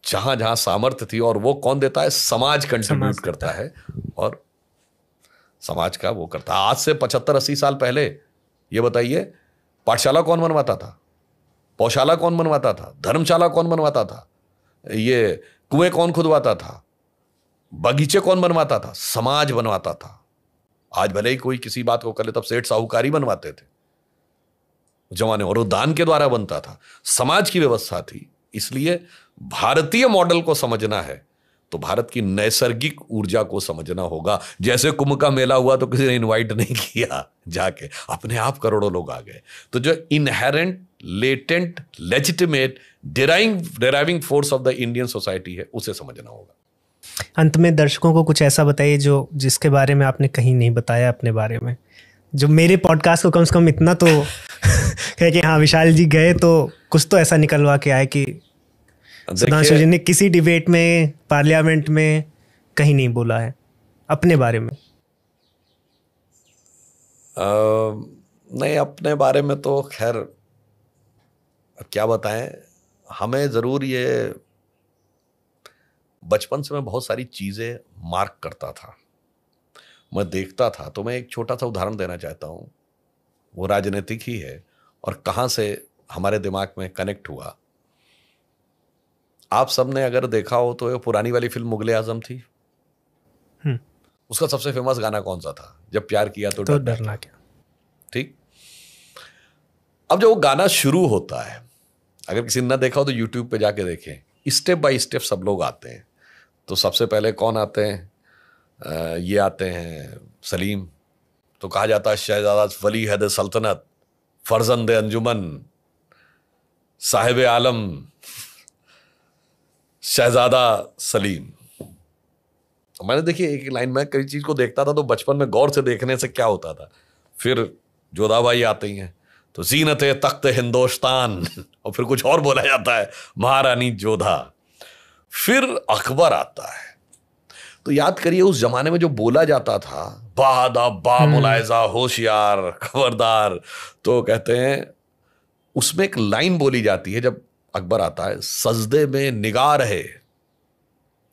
जहां जहां सामर्थ्य थी। और वो कौन देता है? समाज कंट्रीब्यूट करता है और समाज का वो करता है। आज से 75-80 साल पहले ये बताइए, पाठशाला कौन बनवाता था? पौशाला कौन बनवाता था? धर्मशाला कौन बनवाता था? ये कुएं कौन खुदवाता था? बगीचे कौन बनवाता था? समाज बनवाता था। आज भले ही कोई किसी बात को कर ले, तब सेठ साहूकारी बनवाते थे जमाने, और वो दान के द्वारा बनता था, समाज की व्यवस्था थी। इसलिए भारतीय मॉडल को समझना है तो भारत की नैसर्गिक ऊर्जा को समझना होगा। जैसे कुंभ का मेला हुआ तो किसी ने इनवाइट नहीं किया, जाके अपने आप करोड़ों लोग आ गए। तो जो inherent, latent, legitimate, deriving force of the Indian society है, उसे समझना होगा।
अंत में दर्शकों को कुछ ऐसा बताइए जो जिसके बारे में आपने कहीं नहीं बताया अपने बारे में, जो मेरे पॉडकास्ट को कम से कम इतना तो कहे कि हाँ विशाल जी गए तो कुछ तो ऐसा निकलवा के आए कि सुधांशु जी ने किसी डिबेट में, पार्लियामेंट में कहीं नहीं बोला है अपने बारे में।
नहीं, अपने बारे में तो खैर क्या बताएं। हमें जरूर ये, बचपन से मैं बहुत सारी चीजें मार्क करता था, मैं देखता था। तो मैं एक छोटा सा उदाहरण देना चाहता हूं, वो राजनीतिक ही है और कहां से हमारे दिमाग में कनेक्ट हुआ। आप सबने अगर देखा हो तो ये पुरानी वाली फिल्म मुगले आजम थी, उसका सबसे फेमस गाना कौन सा था? जब प्यार किया तो डरना क्या। ठीक, अब जब वो गाना शुरू होता है, अगर किसी ने ना देखा हो तो यूट्यूब पे जाके देखें, स्टेप बाय स्टेप सब लोग आते हैं। तो सबसे पहले कौन आते हैं? ये आते हैं सलीम, तो कहा जाता है शहजादा वली हैदर सल्तनत, फर्जंद अंजुमन, साहिब आलम शहजादा सलीम। तो मैंने देखिए एक लाइन में कई चीज को देखता था तो बचपन में गौर से देखने से क्या होता था। फिर जोधाबाई आती हैं तो जीनत तख्त हिंदुस्तान, और फिर कुछ और बोला जाता है, महारानी जोधा। फिर अकबर आता है, तो याद करिए उस जमाने में जो बोला जाता था, बादा बा मुलायजा होशियार खबरदार, तो कहते हैं उसमें एक लाइन बोली जाती है जब अकबर आता है, सजदे में निगाह रहे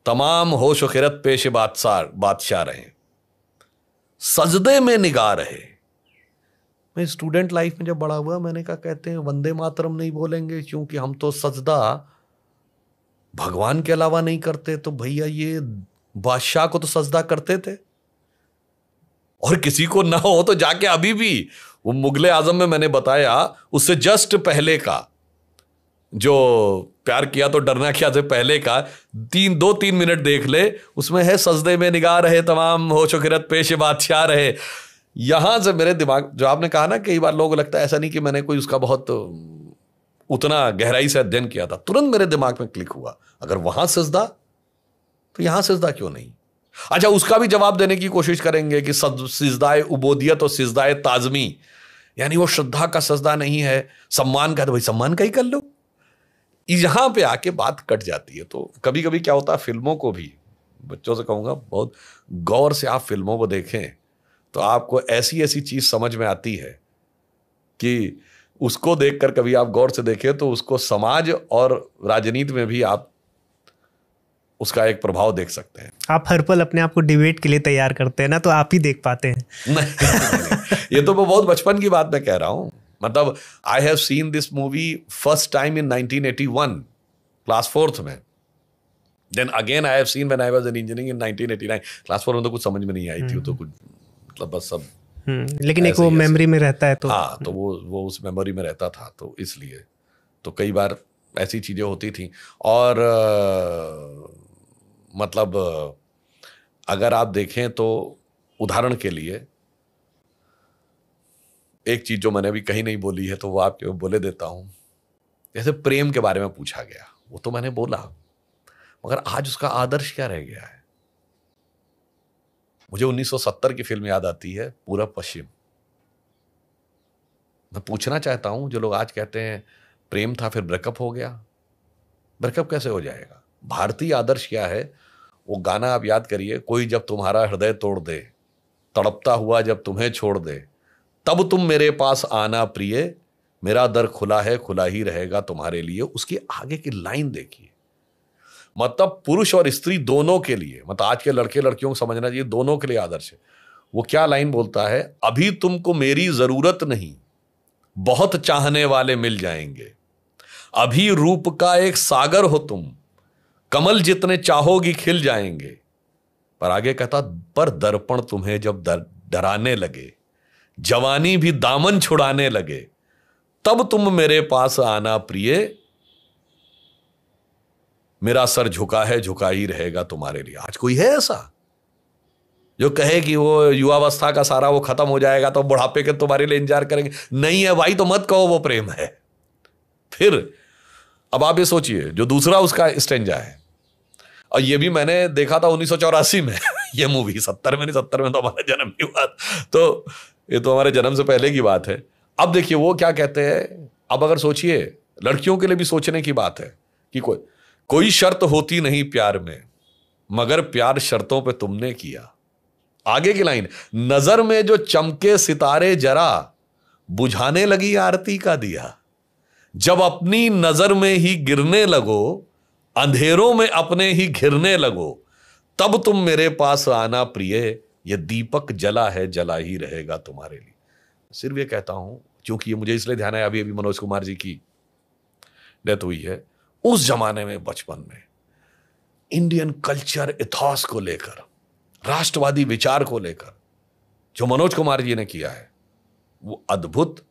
तमाम होश खिरत पेश बादशाह रहे, सजदे में निगाह रहे। मैं स्टूडेंट लाइफ में जब बड़ा हुआ, मैंने कहा कहते हैं वंदे मातरम नहीं बोलेंगे क्योंकि हम तो सजदा भगवान के अलावा नहीं करते, तो भैया ये बादशाह को तो सजदा करते थे। और किसी को ना हो तो जाके अभी भी वो मुगले आजम में मैंने बताया, उससे जस्ट पहले का जो प्यार किया तो डरना क्या से पहले का 2-3 मिनट देख ले, उसमें है सजदे में निगाह रहे तमाम होशो खिरत पेश बादशाह रहे। यहां से मेरे दिमाग, जो आपने कहा ना कई बार लोगों को लगता है ऐसा नहीं कि मैंने कोई उसका बहुत उतना गहराई से अध्ययन किया था, तुरंत मेरे दिमाग में क्लिक हुआ, अगर वहां सजदा तो यहां सजदा क्यों नहीं? अच्छा, उसका भी जवाब देने की कोशिश करेंगे कि सिजदाए उबूदियत और सिजदाए ताजमी, यानी वो श्रद्धा का सजदा नहीं है, सम्मान का, तो भाई सम्मान का ही कर लो। यहां पे आके बात कट जाती है। तो कभी कभी क्या होता है, फिल्मों को भी बच्चों से कहूँगा बहुत गौर से आप फिल्मों को देखें, तो आपको ऐसी ऐसी चीज समझ में आती है कि उसको देखकर कभी आप गौर से देखें तो उसको समाज और राजनीति में भी आप उसका एक प्रभाव देख सकते हैं।
आप हर पल अपने आप को डिबेट के लिए तैयार करते हैं ना, तो आप ही देख पाते हैं।
नहीं, ये तो मैं बहुत बचपन की बात मैं कह रहा हूं। मतलब I have seen this movie first time in 1981 class 4th में। Then again I have seen when I was in engineering in 1989। Class 4 में तो कुछ समझ में नहीं आई थी, तो कुछ मतलब बस सब
लेकिन एक वो मेमोरी में रहता है, तो
हाँ, तो वो उस मेमोरी में रहता था, तो इसलिए तो कई बार ऐसी चीजें होती थी। और मतलब अगर आप देखें तो उदाहरण के लिए एक चीज जो मैंने अभी कहीं नहीं बोली है, तो वो आपके बोले देता हूं। जैसे प्रेम के बारे में पूछा गया, वो तो मैंने बोला, मगर आज उसका आदर्श क्या रह गया है? मुझे 1970 की फिल्म याद आती है, पूरब पश्चिम। मैं पूछना चाहता हूं, जो लोग आज कहते हैं प्रेम था फिर ब्रेकअप हो गया, ब्रेकअप कैसे हो जाएगा? भारतीय आदर्श क्या है? वो गाना आप याद करिए, कोई जब तुम्हारा हृदय तोड़ दे, तड़पता हुआ जब तुम्हें छोड़ दे, तब तुम मेरे पास आना प्रिय, मेरा दर खुला है, खुला ही रहेगा तुम्हारे लिए। उसकी आगे की लाइन देखिए, मतलब पुरुष और स्त्री दोनों के लिए, मतलब आज के लड़के लड़कियों को समझना चाहिए, दोनों के लिए आदर्श है। वो क्या लाइन बोलता है? अभी तुमको मेरी जरूरत नहीं, बहुत चाहने वाले मिल जाएंगे। अभी रूप का एक सागर हो तुम, कमल जितने चाहोगी खिल जाएंगे। पर आगे कहता, पर दर्पण तुम्हें जब डराने लगे, जवानी भी दामन छुड़ाने लगे, तब तुम मेरे पास आना प्रिय, मेरा सर झुका है, झुका ही रहेगा तुम्हारे लिए। आज कोई है ऐसा जो कहे कि वो युवावस्था का सारा वो खत्म हो जाएगा तो बुढ़ापे के तुम्हारे लिए इंतजार करेंगे? नहीं है भाई, तो मत कहो वो प्रेम है। फिर अब आप ये सोचिए, जो दूसरा उसका स्टेंजा है, और ये भी मैंने देखा था 1984 में ये मूवी, 70 में नहीं, 70 में तो हमारा जन्म नहीं हुआ, तो ये तो हमारे जन्म से पहले की बात है। अब देखिए वो क्या कहते हैं। अब अगर सोचिए, लड़कियों के लिए भी सोचने की बात है कि कोई शर्त होती नहीं प्यार में, मगर प्यार शर्तों पे तुमने किया। आगे की लाइन, नजर में जो चमके सितारे जरा, बुझाने लगी आरती का दिया। जब अपनी नजर में ही गिरने लगो, अंधेरों में अपने ही घिरने लगो, तब तुम मेरे पास आना प्रिय, ये दीपक जला है, जला ही रहेगा तुम्हारे लिए। सिर्फ ये कहता हूं, क्योंकि ये मुझे इसलिए ध्यान है, अभी मनोज कुमार जी की डेथ हुई है। उस जमाने में, बचपन में, इंडियन कल्चर इथॉस को लेकर, राष्ट्रवादी विचार को लेकर जो मनोज कुमार जी ने किया है, वो अद्भुत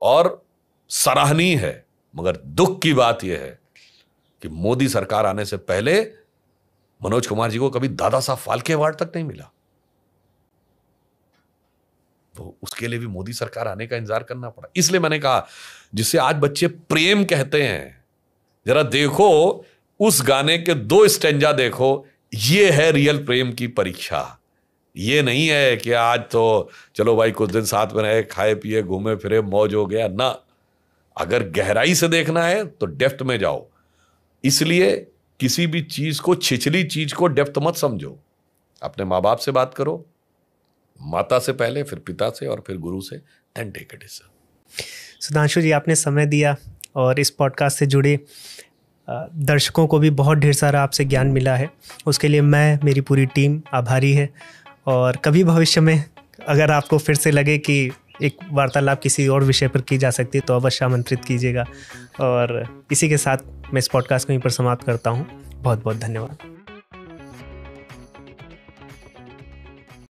और सराहनीय है। मगर दुख की बात यह है कि मोदी सरकार आने से पहले मनोज कुमार जी को कभी दादा साहब फाल्के अवार्ड तक नहीं मिला। तो उसके लिए भी मोदी सरकार आने का इंतजार करना पड़ा। इसलिए मैंने कहा, जिसे आज बच्चे प्रेम कहते हैं, जरा देखो उस गाने के 2 स्टेंजा देखो, ये है रियल प्रेम की परीक्षा। ये नहीं है कि आज तो चलो भाई कुछ दिन साथ में रहे, खाए पिए, घूमे फिरे, मौज हो गया ना। अगर गहराई से देखना है तो डेप्थ में जाओ। इसलिए किसी भी चीज को, छिछली चीज को डेप्थ मत समझो। अपने माँ बाप से बात करो, माता से पहले, फिर पिता से, और फिर गुरु से, and take it is.
Sudhanshu ji, आपने समय दिया और इस पॉडकास्ट से जुड़े दर्शकों को भी बहुत ढेर सारा आपसे ज्ञान मिला है। उसके लिए मैं, मेरी पूरी टीम आभारी है। और कभी भविष्य में अगर आपको फिर से लगे कि एक वार्तालाप किसी और विषय पर की जा सकती है तो अवश्य आमंत्रित कीजिएगा। और इसी के साथ मैं इस पॉडकास्ट को यहीं पर समाप्त करता हूँ। बहुत बहुत धन्यवाद।